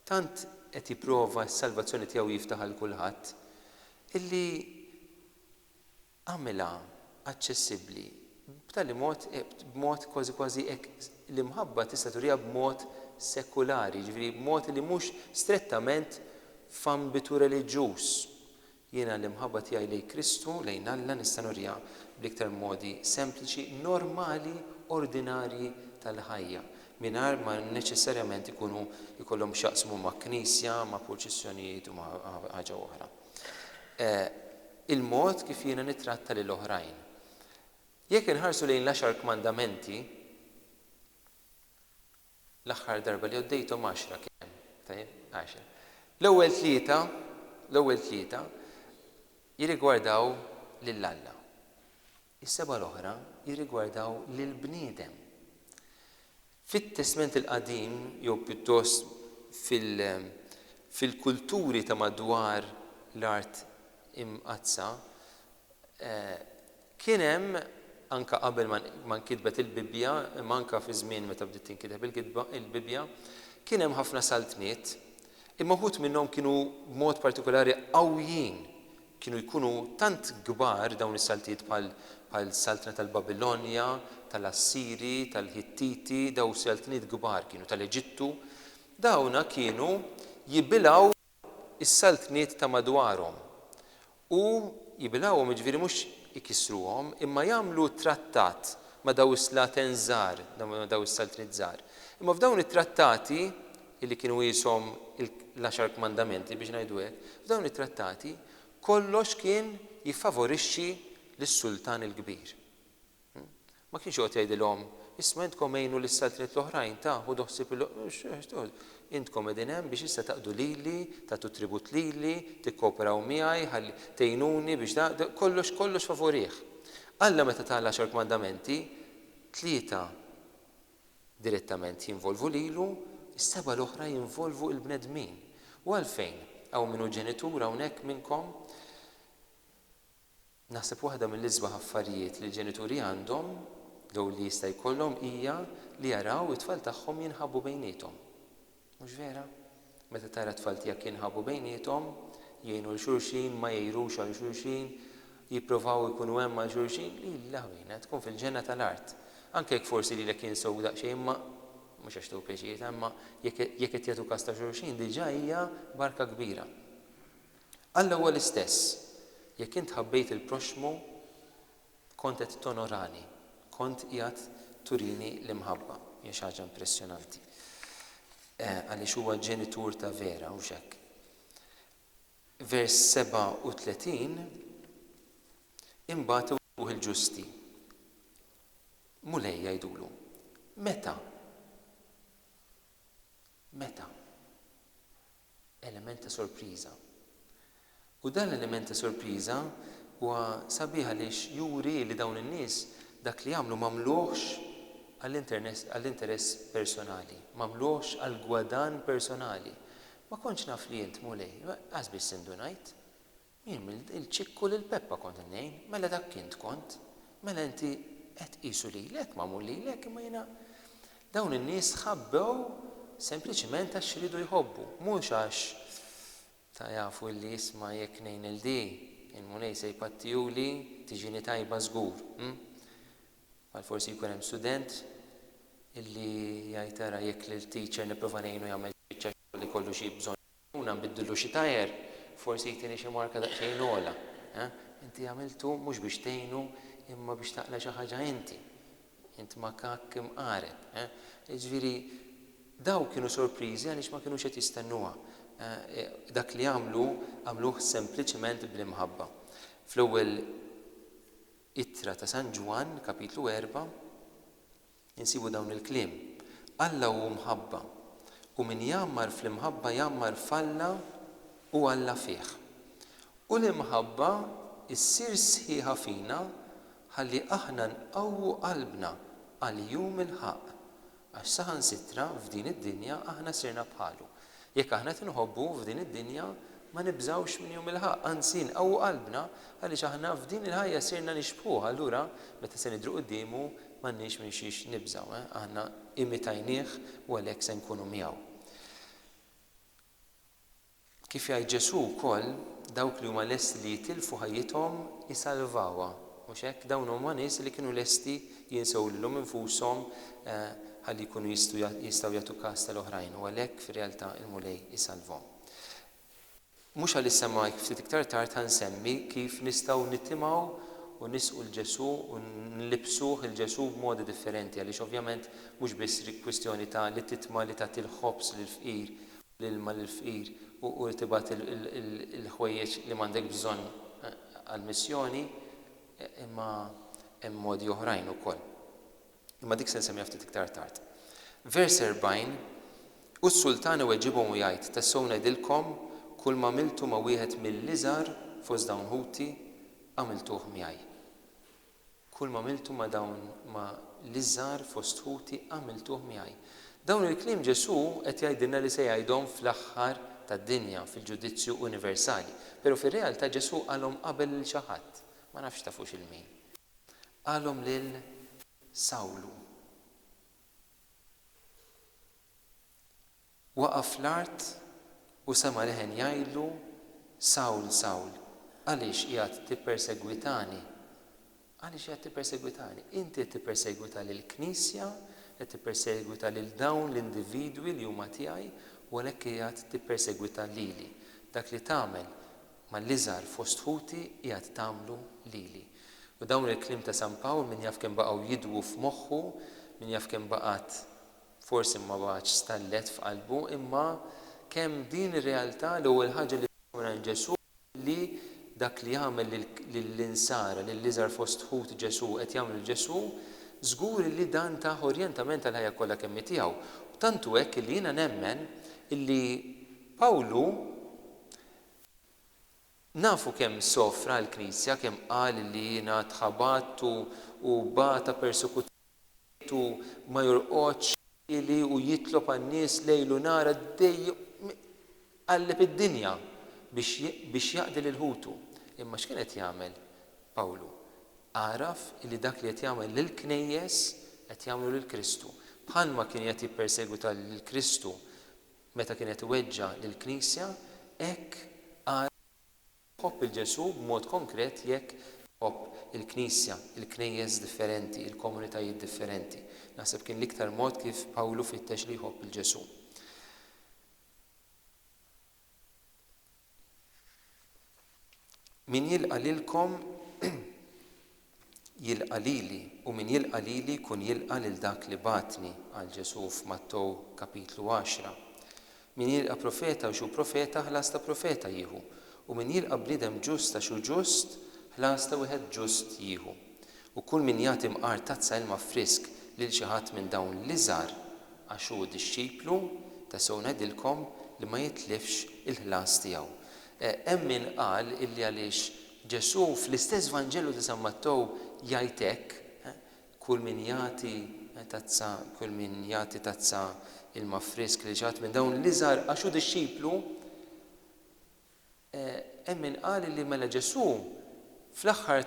tant qed jipprova s-salvazzjoni tiegħu jiftaħ għal kulħadd illi għamilha aċċessibbli b'tali mod b'mod kważi hekk l-imħabba tista' turiha b'mod sekulari, ġifieri b'mod li mhux strettament f'ambitu reliġjuż. Jiena l-imħabba tiegħi lejn Kristu, lejn Alla nista' nuriha bl-iktar modi sempliċi, normali, ordinarji tal-ħajja, mingħajr ma neċessarjament ikollhom x'jaqsmu ma' knisja, ma' proċessjonijiet u ma' ħaġa oħra. Il-mod kif jiena nittratta lil oħrajn. Jekk inħarsu lejn l-10 kmandamenti, l-aħħar darba li għoddejthom 10 kemm? Tajjeb, 10. L-ewwel tlieta jirrigwardaw lil Alla. Is-seba' l-oħra jirrigwardaw lill-bniedem. Fit-Testament il-Qadim jew pjuttost fil-kulturi ta' madwar l-art imqazza kien hemm anke qabel ma nkitbet il-Bibja, imma anke fi żmien meta bdiet tinkiteb il-Bibja, kien hemm ħafna saltniet, imma wħud minnhom kienu b'mod partikolari qawwijin, kienu jkunu tant kbar dawn is-saltijiet bħal saltna tal-Babilonja, tal-Assiri, tal-Hittiti, daw saltniet kbar kienu tal-Eġittu, dawna kienu jibilgħu is-saltniet ta' madwarhom. U jibilgħuhom jiġifieri mhux ikissruhom, imma jagħmlu trattat ma' daw is-slaten żgħar, daw is-saltniet żgħar. Imma f'dawn it-trattati illi kienu qishom l-10 kmandamenti biex ngħidu hekk, f'dawn it-trattati kollox kien jiffavorixxi lis-sultan il-kbir. Ma kienx joqgħod jgħidilhom, isma' intkom għejnu lis-saltniet l-oħrajn taħu doħsib intkom qegħdin hemm biex issa taqdu lili, tagħtu tribut lili, tikkooperaw miegħi, ħalli tgħinuni biex kollox favorih. Alla meta ta' l-10 kmandamenti, 3 direttament jinvolvu lilu, is-7 l-oħra jinvolvu l-bnedmin. U għalfejn hawn minnu ġenitur hawnhekk minnkom naħseb waħda mill-isbaħ affarijiet li l-ġenituri għandhom jew li jista' jkollhom hija li jaraw it-tfal tagħhom jinħabbu bejniethom. Mhux vera? Meta tara t-tfal tiegħek jinħabbu bejniethom, jgħinu l-xulxin, ma jgħirux għal xulxin, jippruvaw ikunu hemm għal xulxin, lilha ħwienet tkun fil-ġenna tal-art. Anke jekk forsi lilek jinsew daqsxejn ma mhux għax tu peċijiet, imma jekk qed jagħtu każ ta' xulxin diġà hija barka kbira. Alla huwa l-istess. Jekk int ħabbejt il-proxmu, kont qed tonorani, kont qiegħed turini l-imħabba. Hija xi ħaġa impressjonanti. Għaliex huwa ġenitur ta' vera mhux hekk. Vers 37 imbagħad il-ġusti. Mulej jgħidulu. Meta? element ta' sorpriża. U dan l-element ta' sorpriża huwa sabiħ għaliex juri li dawn in-nies dak li jagħmlu m'għamluhx għall-interess personali, m'għamluhx għall-gwadan personali. Ma kontx naf li jint mulej, għaz biss indunajt. Jien il-ċikku l-peppa kont n-nejn, mela dak kint kont, mela inti qed qisu lilek, magħmul lilek, imma jiena dawn in-nies ħabbew sempliċiment għax iridu jħobbu, mhux għax ta' jafu li jisma' jekk ngħin il-di, il-mulej se jpattijuli tiġini tajba żgur. Għal forsi jkun hemm student illi jgħid tara jekk lill-teacher nipprova ngħinu jagħmel biċċa li kollu xi bżonn una nbiddlu xi tajer, forsi jtini xi marka daqsxejn ogħla. Inti għamiltu mhux biex tgħinu imma biex taqla xi ħaġa inti. Int ma kakk imqareb. Jiġifieri daw kienu sorpriżi għaliex ma kinux qed jistennuha. Dak li għamluh sempliċement bl-imħabba. Fl-ewwel ittra ta' San Ġwan, kapitlu 4, insibu dawn il-kliem. Alla hu mħabba, u min jammar fl-imħabba jammar f'Alla u Alla fih. U l-imħabba issir sħiħa fina ħalli aħna nqawwu qalbna għal jum il-ħaq. Għax saħansitra f'din id-dinja aħna sirna bħalu. Jekk aħna tinħobbu f'din id-dinja ma nibżawx minn jum il-ħaq, anzi nqawwu qalbna għaliex aħna f'din il-ħajja sirna nixbħuh, allura meta se nidru qudiemu m'għandniex minn xiex nibżaw, aħna imitajnieh u għalhekk se nkunu miegħu. Kif jgħid Ġesu wkoll dawk li huma lesti li jitilfu ħajjithom jisalvawha. Mhux hekk dawn huma nies li kienu lesti jinsew lilhom infushom ħalli jkunu jistgħu jagħtu każ tal-oħrajn u għalhekk fir-realtà il-mulej isalvhom. Mhux għalissa ma ftit iktar tard ħansemmi kif nistgħu nittimgħu u nisqu l-Ġesu u nlibsuh il-Ġesu b'modi differenti għaliex ovvjament mhux biss kwistjoni ta' li titma' li tagħti l-ħobs lill-fqir, l-ilma lill-fqir u tibgħat il-ħwejjeġ li m'għandek bżonn għall-missjoni imma hemm modi oħrajn ukoll. Imma dik se nsemmiha ftit iktar tard. Vers 40, u s-sultan iweġġibhom u jgħid tassew ngħidilkom kull ma għamiltu ma' wieħed mill-iżgħar fost dawn ħuti għamiltuh miegħi. Kull ma għamiltu ma' dawn ma' l-iżgħar fost ħuti għamiltuh miegħi. Dawn il-kliem Ġesu qed jgħidilna li se jgħidhom fl-aħħar tad-dinja fil-ġudizzju universali. Però fir-realtà Ġesu qalhom qabel lil xi ħadd, ma nafx tafux il-min. Qalhom lil Sawlu. Waqaf l-art u sema leħen jgħidlu Sawl, Sawl, għaliex qiegħed tippersegwitani? Għaliex qiegħed tippersegwitani? Inti qed tippersegwita lill-Knisja, qed tippersegwita lil dawn l-individwi li huma tiegħi u għalhekk qiegħed tippersegwita lili. Dak li tagħmel mal-iżgħar fost ħuti qiegħed tagħmlu lili. U dawn il-kliem ta' San Pawl min jaf kemm baqgħu jidwu f'moħħu, min jaf kemm baqgħet forsi ma baqgħetx stallet f'qalbu, imma kemm din ir-realtà l-ewwel ħaġa li minn Ġesu li dak li jagħmel lill-insara, lill-iżgħar fost ħut Ġesu qed jagħmel Ġesu, żgur li dan ta' orjentament tal-ħajja kollha kemm tiegħu. Tantu hekk li jiena nemmen illi Pawlu nafu kemm sofra l-Knisja, kemm qal li jiena tħabat u bata persekutu ma jorqodx li u jitlob għan-nies lejlu nara dej qalleb id-dinja biex jaqdi lil-ħutu. Imma x'kien qed jagħmel Pawlu? Għaraf li dak li qed jagħmel lill-Knejjes qed jagħmlu lill-Kristu. Bħalma kien qed jippersegwita lill-Kristu meta kien qed iweġġa lill-Knisja, hekk ħobb il-Ġesu b'mod konkret jekk ħobb il-Knisja, il-Knejjes differenti, il-komunitajiet differenti. Naħseb kien l-iktar mod kif Pawlu fittex li jħobb il-Ġesu. Min jilqa' lilkom jilqa' lili u min jilqa' lili kun jilqa' lil dak li batni għal Ġesu f'Mattew kapitlu 10. Min jilqa' profeta u xu profeta ħlas ta' profeta jieħu. U min jilqa' bliedem ġust ta' xu ġust, ħlas ta' wieħed ġust jieħu. U kull min jagħti mqar tazza ilma frisk lil xi ħadd minn dawn l-iżgħar għax hu dixxiplu tassew ngħidilkom li ma jitlifx il-ħlas tiegħu. Hemm min qal illi għaliex Ġesu fl-istess Vanġelu ta' San Mattew jgħid hekk, kull min jagħti tazza ilma frisk li ġat minn dawn l-iżgħar għaxu dixxiplu, hemm min qal li mela Ġesu fl-aħħar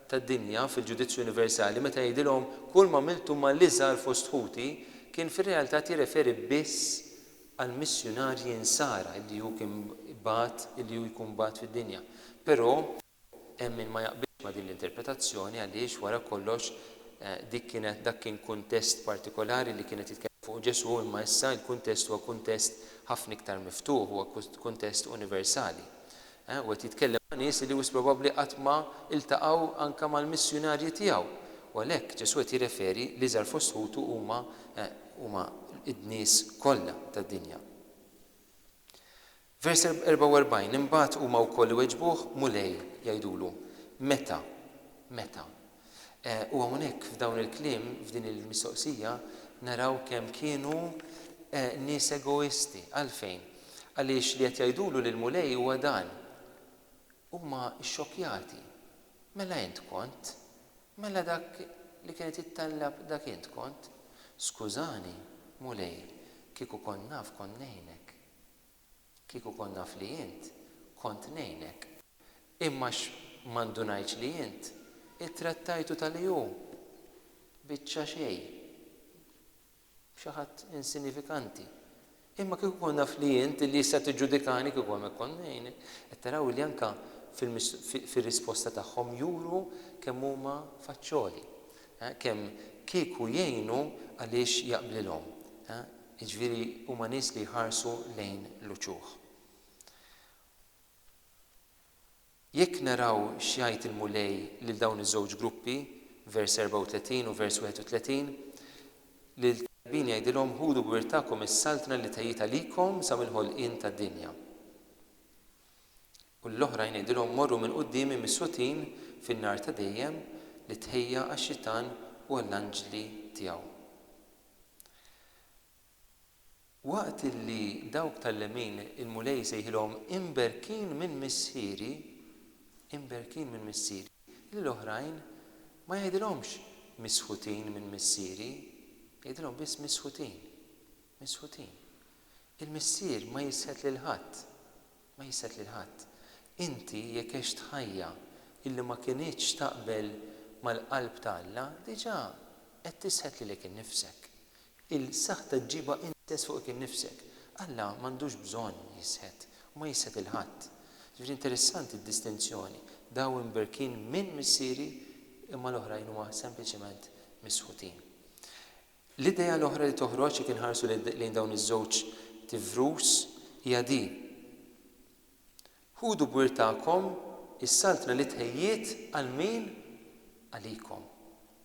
tad-dinja fil-ġudizzju universali meta jgħidilhom kull ma miltu mal-iżgħar fost ħuti kien fir-realtà jirreferi biss għal missjonarji insara li hu kien jkun bat fid-dinja. Però hemm min ma jaqbilx ma' din l-interpretazzjoni għaliex wara kollox dak kien kuntest partikolari li kienet jitkellem fuq Ġesu, imma issa l-kuntest huwa kuntest ħafna iktar miftuħ, huwa kuntest universali. U qed jitkellem ma' nies li wis probabbli qatt ma iltaqgħu anke mal-missjonarji tiegħu. U għalhekk Ġesu qed jirreferi li żar fost ħutu huma id-nies kollha tad-dinja. Vers 44, imbagħad huma wkoll iweġbuh mulej jgħidulu. Meta? U hawnhekk f'dawn il-kliem f'din il-mistoqsija naraw kemm kienu nies egoisti. Għalfejn? Għaliex li qed jgħidulu lil mulej huwa dan. Huma xxokkjati. Mela int kont? Mela dak li kienet jittallab dak int kont? Skużani, mulej, kieku kon naf kont ngħinek. Kieku kon naf li int kont ngħinek. Imma m'għandunajx li int ittrattajtu tal-ju biċċa xejn. Xi ħadd insinifikanti. Imma kieku kon naf li int li issa tiġġudikani kieku hemmhekk kont ngħinek. Qed taraw li anke fir-risposta tagħhom juru kemm huma faċċoli. Kemm kieku jgħinu għaliex jaqblilhom. Jiġifieri huma nies li jħarsu lejn l-uċuħ. Jekk naraw x'jgħid il-mulej lil dawn iż-żewġ gruppi, vers 34 u vers 31, lil talbin jgħidilhom ħudu b'wirtakom is-saltna li tgħid għalikom sa mill-ħolqien tad-dinja. U l-oħrajn jgħidilhom morru minn qudiemi mis-sutin fin-nar ta' dejjem li tħejja għax-xitan u għall-anġli tiegħu. Waqt li dawk tal-lemin il-mulej sejħilhom imberkin minn missieri, l-oħrajn ma jgħidilhomx misħutin minn missieri, jgħidilhom biss misħutin. Il-missier ma jisset lil ħadd. Inti jekk hekk tħajja illi ma kinitx taqbel mal-qalb ta' Alla, diġà qed tisħet lilek innifsek. Il-saħħa ġiba intess fuq innifsek. Alla m'għandux bżonn jisħet u ma jisħet il-ħadd. Ġifieri interessanti d-distinzjoni. Daw imberkin minn missieri imma l-oħrajn huma sempliċement misħutin. L-idea l-oħra li toħroġ kien ħarsu lejn dawn iż-żewġ tifrus hija di. Ħudu b'wirtakom is-saltna li tħejjiet għal min? Għalikom.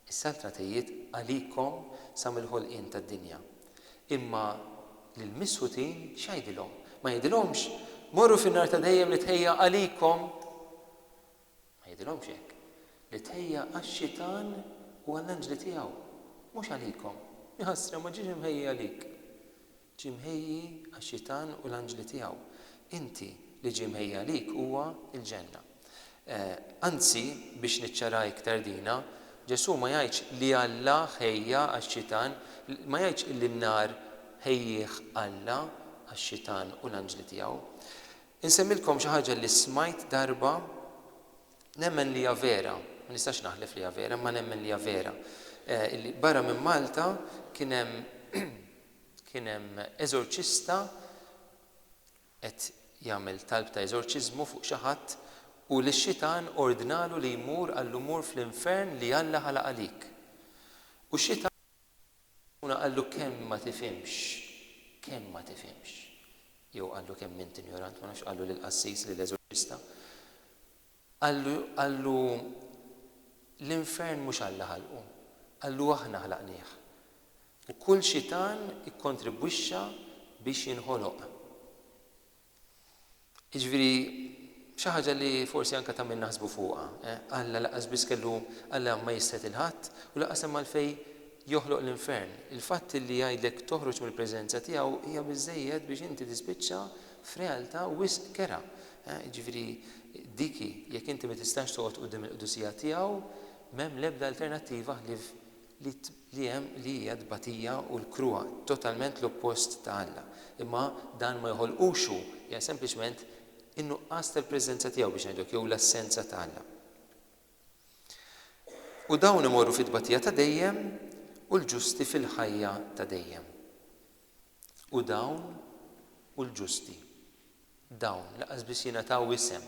Is-saltna tħejjiet għalikom sa mill-ħolqien tad-dinja. Imma lill-misħutin x'għidilhom? Ma jgħidilhomx morru fin-nar ta' dejjem li tħejja għalikom. Ma jgħidilhomx hekk. Li tħejja għax-xitan u għall-anġli tiegħu. Mhux għalikom. Iħassra ma ġiex imħejji għalik. Ġie mħejji għax-xitan u l-anġli tiegħu. Inti li ġie mħejji għalik huwa l-ġenna. Anzi, biex niċċara iktar dina, Ġesu ma jgħidx li Alla ħejja għax-xitan, ma jgħidx li n-nar ħejjih Alla għax-xitan u l-anġli tiegħu. Insemmilkom xi ħaġa li smajt darba nemmen li hija vera, ma nistax naħlef li hija vera, ma nemmen li hija vera. Barra minn Malta kien hemm eżorċista qed jagħmel talb ta' eżorċiżmu fuq xi ħadd u l-xitan ordnalu li jmur għall-umur fl-infern li Alla ħalaq għalik. U x-xitan qallu kemm ma tifhimx. Jew qallu kemm int ignorant, ma nafx qallu lill-qassis lill-eżorċista. Qallu l-infern mhux Alla ħalqu, qallu aħna ħlaqnieh. U kull xitan ikkontribwixxa biex jinħoloq. Jiġifieri xi ħaġa li forsi anke ta' min naħsbu fuqha. Alla laqas biss kellu Alla ma jisset il-ħadd u laqas hemm għalfejn joħloq l-infern. Il-fatt li jgħidlek toħroġ mill-preżenza tiegħu hija biżżejjed biex inti tispiċċa f'realtà wisq kera. Ġifieri diki jekk inti ma tistax toqgħod quddiem il-qdusija tiegħu, m'hemm l-ebda alternattiva li hemm li hija tbatija u l-kruha totalment l-oppost ta' Alla. Imma dan ma jħolqux hija sempliċement in-nuqqas tal-preżenza tiegħu biex ngħidlek jew l-assenza ta' Alla. U dawn imorru fit-tbatija ta' dejjem u l-ġusti fil-ħajja ta' dejjem. U dawn u l-ġusti. Dawn laqas biss jingħataw isem.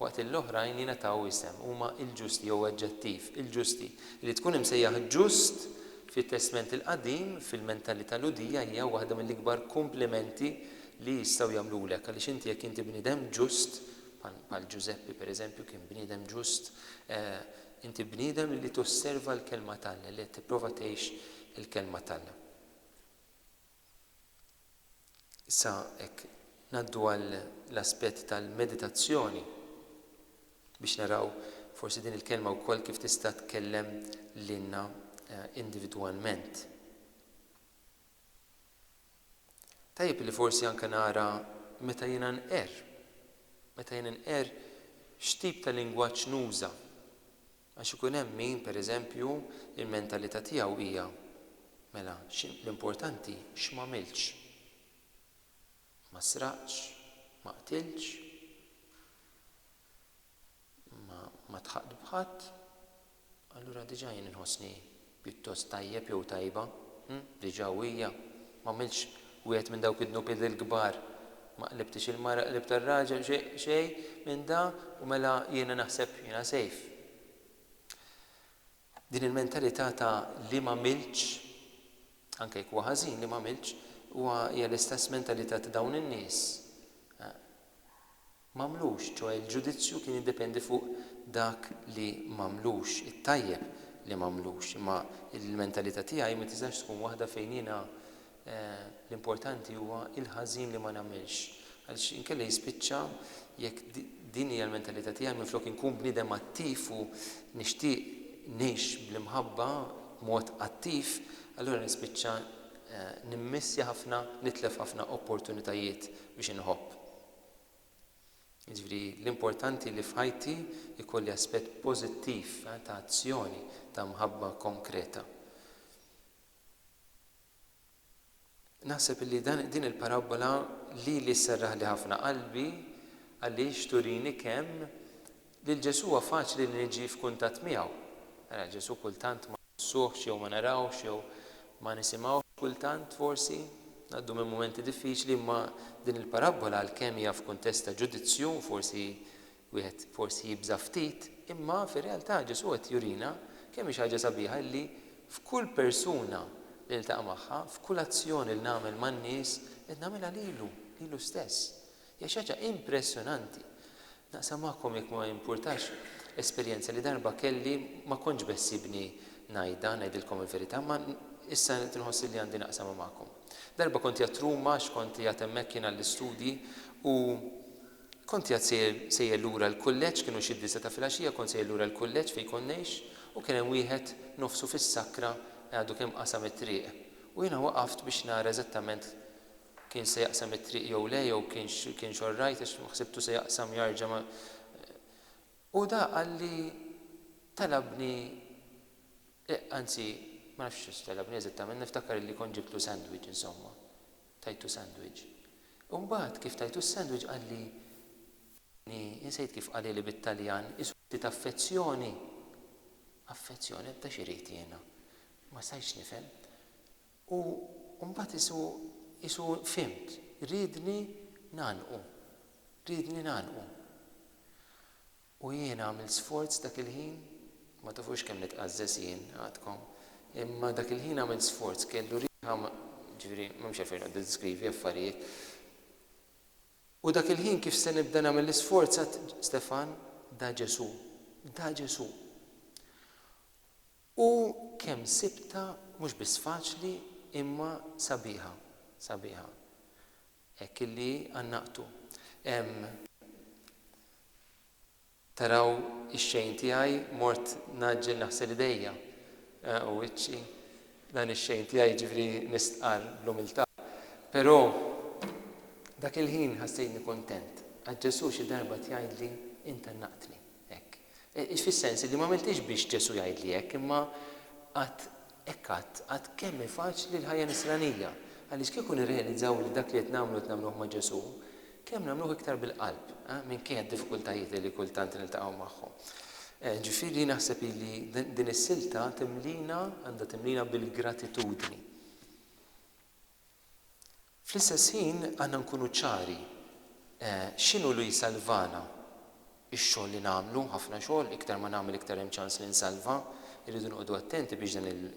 Waqt l-oħrajn jingħataw isem huma l-ġusti jew aġġettiv, il-ġusti. Li tkun imsejjaħ ġust fit-Testament il-Qadim fil-mentalità ludija hija waħda mill-ikbar komplimenti li jistgħu jagħmlulek għaliex inti jekk inti bniedem ġust, bħal Giuseppe pereżempju kien bniedem ġust, inti bniedem li tosserva l-kelma tal-Alla, li tipprova tgħix il-kelma tal-Alla. Issa hekk ngħaddu għal l-aspett tal-meditazzjoni biex naraw forsi din il-kelma wkoll kif tista' tkellem lilna individwalment. Tajjeb li forsi anke nara meta jiena nqer x'tip ta' lingwaġġ nuża. Għax ikun hemm min pereżempju il-mentalità tiegħu hija mela l-importanti x'm'għamilx. Ma sraqx, ma qtilx, ma tħaqq bħadd, allura diġà jien inħossni pjuttost tajjeb jew tajba, diġà hija ma għamilx wieħed minn dawk id-nupil il-kbar, ma qlibtix il-mara qlibt ar-raġel xejn minn da u mela jiena naħseb jiena sejf. Din il-mentalità ta' li ma għamilx, anke jekk huwa ħażin li ma għamilx, hija l-istess mentalità ta' dawn in-nies. M'għamlux, ċoe l-ġudizzju kien jiddependi fuq dak li m'għamlux, it-tajjeb li m'għamlux. Imma il-mentalità tiegħi ma tistax tkun waħda fejn jiena l-importanti huwa il-ħażin li ma nagħmilx. Għaliex inkella jispiċċa jekk din hija l-mentalità tiegħi minflok inkun bniedem attiv u nixtieq ngħix bl-imħabba b'mod attiv, allura nispiċċa nimmissja ħafna, nitlef ħafna opportunitajiet biex inħobb. Jiġifieri l-importanti li f'ħajti ikolli aspett pożittiv ta' azzjoni, ta' mħabba konkreta. Naħseb li din il-parabola li sserraħ li ħafna qalbi għaliex turini kemm lil Ġesu huwa faċli li niġi f'kuntatt miegħu. Ġesu kultant ma nsuhx jew ma narawx jew ma nisimgħux kultant forsi għaddu minn momenti diffiċli, imma din il-parabola għalkemm hija f'kuntest ta' ġudizzju forsi wieħed forsi jibża ftit, imma fir-realtà Ġesu qed jurina kemm hi ħaġa sabiħa li f'kull persuna li niltaqa' magħha, f'kull azzjoni li nagħmel man-nies qed nagħmilha lilu stess. Hija xi ħaġa impressjonanti. Naqsam magħkom jekk ma jimpurtax esperjenza li darba kelli ma kontx bessibni ngħidilkom il-verità, ma issa tinħossi li għandi naqsam magħkom. Darba kont jgħat Ruma, kont jgħat hemmhekk kien għall-istudji u kont jgħat sejjer lura l-kulleġġ, kienu xi disa ta' filgħaxija, kont sejjer lura l-kulleġġ fejn konnejx u kien hemm wieħed nofsu fis-sakra għadu kemm qasam it-triq. U jiena waqaft biex nara eżattament kien se jaqsam it-triq jew le jew kien xorrajt għax ħsibtu se jaqsam jarġa' ma. U da qalli talabni anzi ma nafx talabni eżattament, niftakar li kont ġibtlu sandwich insomma. Tajtu sandwich. U mbagħad kif tajtu s-sandwich qalli insejt kif qali li bit-Taljan isu ta' affezzjoni. Affezzjoni ta' xi rid jiena. Ma stajtx nifhem. U mbagħad isu fimt, ridni nagħnqu. U jiena għamil sforz dak il-ħin, ma tafux kemm nitqażżes jien għadkom, imma dak il-ħin għamil sforz kellu riħa ġifieri m'hemmx għalfejn qed deskrivi affarijiet. U dak il-ħin kif se nibda nagħmel l-isforz għad Stefan, da Ġesu. U kemm sibta mhux biss faċli imma sabiħa. Hekk illi għannaqtu. Taraw ix-xejn tiegħi mort naġġel naħsel idejja u wiċċi dan ix-xejn tiegħi ġifieri nistqar bl-umiltà. Però dak il-ħin ħassejni kontent. Għad Ġesu xi darba tgħidli inta naqtli. Hekk. Fis-sens li ma għamiltix biex Ġesu jgħidli hekk, imma għad kemm faċli l-ħajja nisranija. Għaliex kieku nirrealizzaw li dak li qed nagħmluh ma' Ġesu, kemm nagħmluh iktar bil-qalb, minkejja d-diffikultajiet li kultant niltaqgħu magħhom. Ġifieri naħseb li din is-silta għandha timlina bil-gratitudni. Fl-istess ħin għandna nkunu ċari x'inhu li jsalvana ix-xogħol li nagħmlu, ħafna xogħol, iktar ma nagħmel iktar hemm ċans li nsalva, irridu nqogħdu attenti biex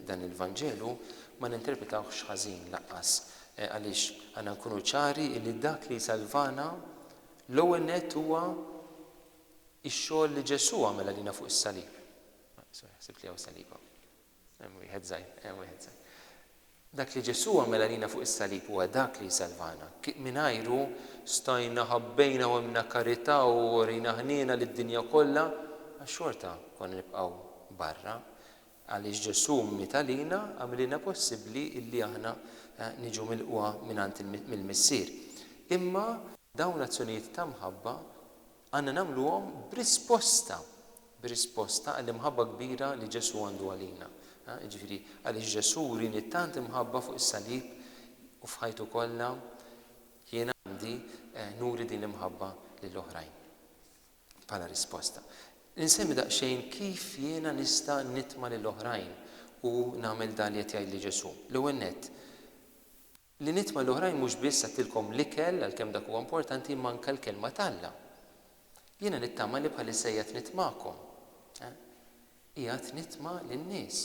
dan il-Vanġelu ma ninterpretawhx ħażin laqqas. Għaliex għandna nkunu ċari li dak li jsalvana l-ewwel nett huwa ix-xogħol li Ġesu għamel għalina fuq is-salib. Sibt li hawn saliba. Hemm wieħed żgħir. Dak li Ġesu għamel għalina fuq is-salib huwa dak li jsalvana. Mingħajru stajna ħabbejna u għamna karità u rina ħniena lid-dinja kollha, għax-xorta konna nibqgħu barra. Għaliex Ġesu miet għalina għamilna possibbli illi aħna niġu milquha mingħand mill-Missier. Imma dawn l-azzjonijiet ta' mħabba għandna nagħmluhom b'risposta għall-imħabba kbira li Ġesu għandu għalina. Ġifieri għaliex Ġesu rini tant imħabba fuq is-salib u f'ħajtu kollha jiena għandi nuri din l-imħabba lill-oħrajn bħala risposta. Ninsemmi daqsxejn kif jiena nista' nitma' lill-oħrajn u nagħmel dan li qed jgħidli Ġesu. L-ewwel nett li nitma' l-oħrajn mhux biss għattilkom l-ikel għalkemm dak huwa importanti imma anke l-kelma talla. Jiena nittama li bħalissa qiegħed nitma'kom. Qiegħed nitma' lin-nies.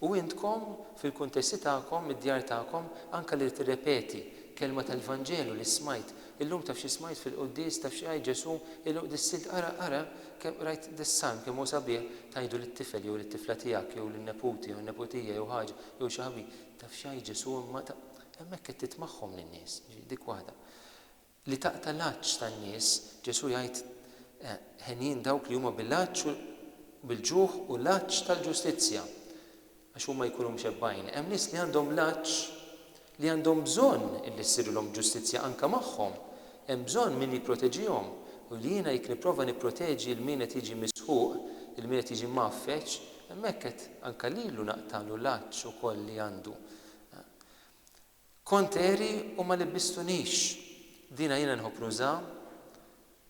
U intkom fil-kuntesti tagħkom, id-djar tagħkom, anke li tirrepeti kelma tal-Vanġelu li smajt. Illum taf xi smajt fil-quddies taf xi għaj Ġesu illum dis-silt ara kemm rajt dis-san kemm hu sabiħ tgħidu lit-tifel jew lit-tifla tiegħek jew lin-neputi jew neputija jew ħaġa jew xi ħabi taf xi għaj Ġesu imma hemmhekk qed titmagħhom lin-nies. Dik waħda. Li taqta' l-għaġġ tan-nies Ġesu jgħid ħenin dawk li huma bil-għaġġ bil-ġuħ u l-għaġġ tal-ġustizzja għax huma jkunu mxebbajn. Hemm nies li għandhom l-għaġġ li għandhom bżonn illi ssirulhom ġustizzja anke magħhom. Hemm bżonn min jipproteġihom u li jiena jekk nipprova nipproteġi l-min qed jiġi misħuq, il-min qed jiġi maffeċ, hemmhekk qed anke lilu naqtalu l-għaġġ ukoll li għandu. Kont eri u ma libbistunix. Dina jiena nħobb nuża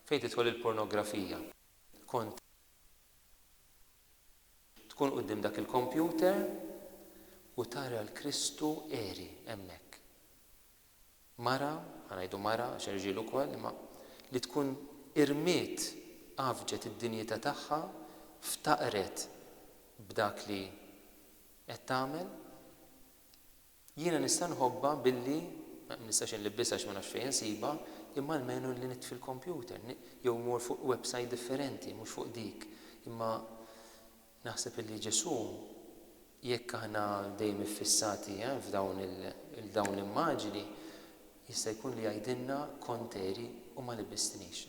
fejn tidħol il-pornografija. Kont tkun quddiem dak il-kompjuter u tara l-Kristu eri hemmhekk. Mara, ħanajdu mara għax irġiel ukoll, imma li tkun irmiet għafġet id-dinjità tagħha ftaqret b'dak li qed tagħmel. Jiena nista' nħobbha billi ma nistax inlibbisha għax ma nafx fejn insiba, imma almenu li nitfi l-kompjuter jew mur fuq website differenti mhux fuq dik. Imma naħseb illi Ġesu jekk aħna dejjem iffissati f'dawn l-immaġini jista' jkun li jgħidilna kont eri u ma libbistinix.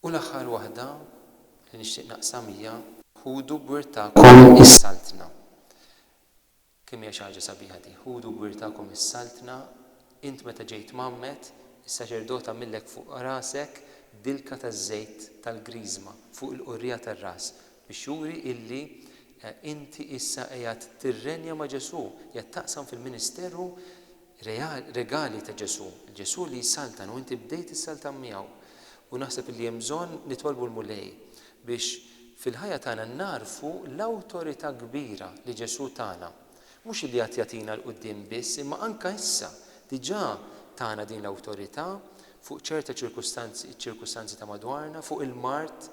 U l-aħħar waħda li nixtieq naqsam hija ħudu b'wirtakom is-saltna. Kemm hija xi ħaġa sabiħa di. Ħudu b'wirtakom is-saltna, int meta ġejt mammet, is-saċerdota millek fuq rasek dilka taż-żejt tal-griżma fuq il-qurrija tar-ras biex juri illi inti issa qiegħed tirrenja ma' Ġesu, qiegħed taqsam fil-ministeru regali ta' Ġesu. Ġesu li jsaltan u inti bdejt issaltan miegħu. U naħseb illi hemm bżonn nitolbu l-mulej biex fil-ħajja tagħna narfu l-awtorità kbira li Ġesu tagħna. Mhux li qed jagħtina l-qudiem biss, imma anke issa diġà tagħna din l-awtorità fuq ċerta ċirkustanzi ta' madwarna, fuq il-mart,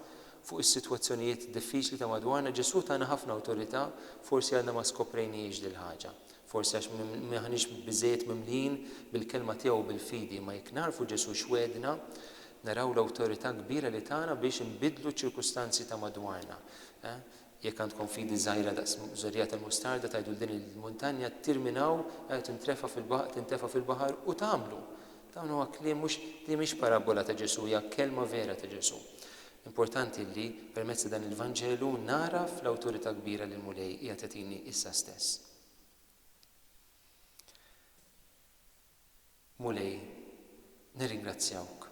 fuq is-sitwazzjonijiet diffiċli ta' madwarna. Ġesu tagħna ħafna awtorità, forsi għandna ma skoprejniex dil ħaġa. Forsi għax m'aħniex biżejjed mimlin bil-kelma tiegħu bil-fidi, ma jekk narfu Ġesu x'wedna, naraw l-awtorità kbira li tagħna biex inbidlu ċirkustanzi ta' madwarna. Jekk għandkom fidi żgħira daqs żorija tal-mustarda tgħidu din il-muntanja tirminaw tintefa' fil-baħar u tagħmlu. Dawn huwa kliem li mhix parabola ta' Ġesu, hija kelma vera ta' Ġesu. Importanti li permezz dan il-Vanġelu naraf l-awtorità kbira li l-mulej qiegħed jagħtini issa stess. Mulej, nirringrazzjawk.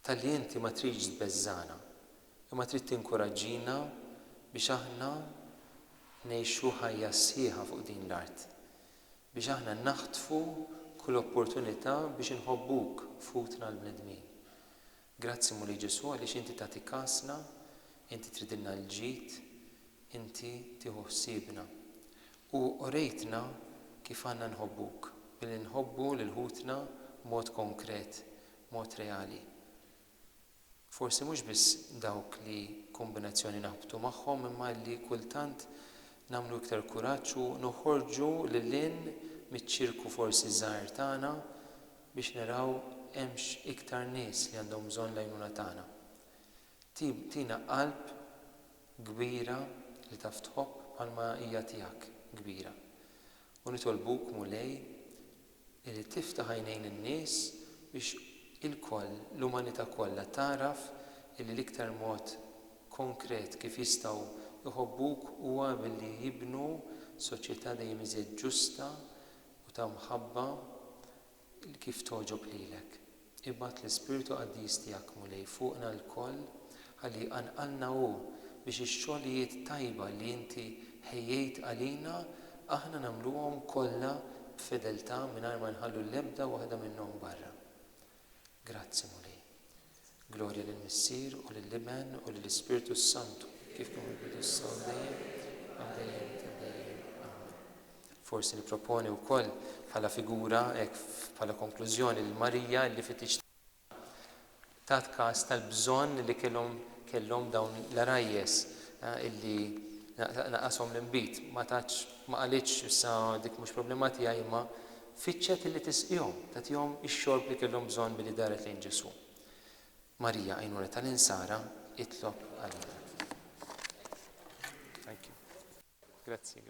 Tal-li inti ma tridx tbeżżana, imma trid tinkoraġġina biex aħna ngħixu ħajja sħiħa fuq din l-art. Biex aħna naħtfu kull opportunità biex inħobbuk futna l-bnedmin. Grazzi Mulej Ġesu għaliex inti tagħti kasna, inti tridilna l-ġid, inti tieħu ħsiebna. U orejtna kif għandna nħobbuk, billi nħobbu lil ħutna mod konkret, mod reali. Forsi mhux biss dawk li kombinazzjoni naħbtu magħhom, imma li kultant nagħmlu iktar kuraġġ u noħorġu lil-lin miċ-ċirku forsi żgħar tagħna biex naraw hemmx iktar nies li għandhom bżonn l-għajnuna tagħna. Tina qalb kbira li taf tħobb bħalma hija tiegħek kbira. U nitolbuk Mulej li tiftaħ għajnejn in-nies biex il-koll, l-umanità kollha taraf illi l-iktar mod konkret kif jistgħu jħobbuk huwa billi jibnu soċjetà dejjem iżjed ġusta u ta' mħabba kif toġob lilek. Ibgħat l-Ispiritu Qaddiż tiegħek Mulej fuqna l-koll ħalli anqalna hu biex ix-xogħlijiet tajba li inti ħejjejt għalina aħna nagħmluhom kollha b'fideltà mingħajr ma nħallu l-ebda waħda minnhom barra. Grazzi Mulej. Glorja lill-Missier u lill-Iben u lill-Ispiritu Santu kif kien mill-bidu issa u dejjem għal-dejjem tad-dejjem. Amen. Forsi nipproponi wkoll bħala figura hekk bħala konklużjoni lil Marija li fitix tat każ tal-bżonn li kellhom dawn l-arajjes illi naqashom l-inbit. Ma qalitx issa dik mhux problema tiegħi imma fitxet illi tisqihom, tagħtihom ix-xorb li kellhom bżonn billi daret lejn Ġesu. Marija għajnuna tal-insara itlob għalina. Thank you. Grazzi.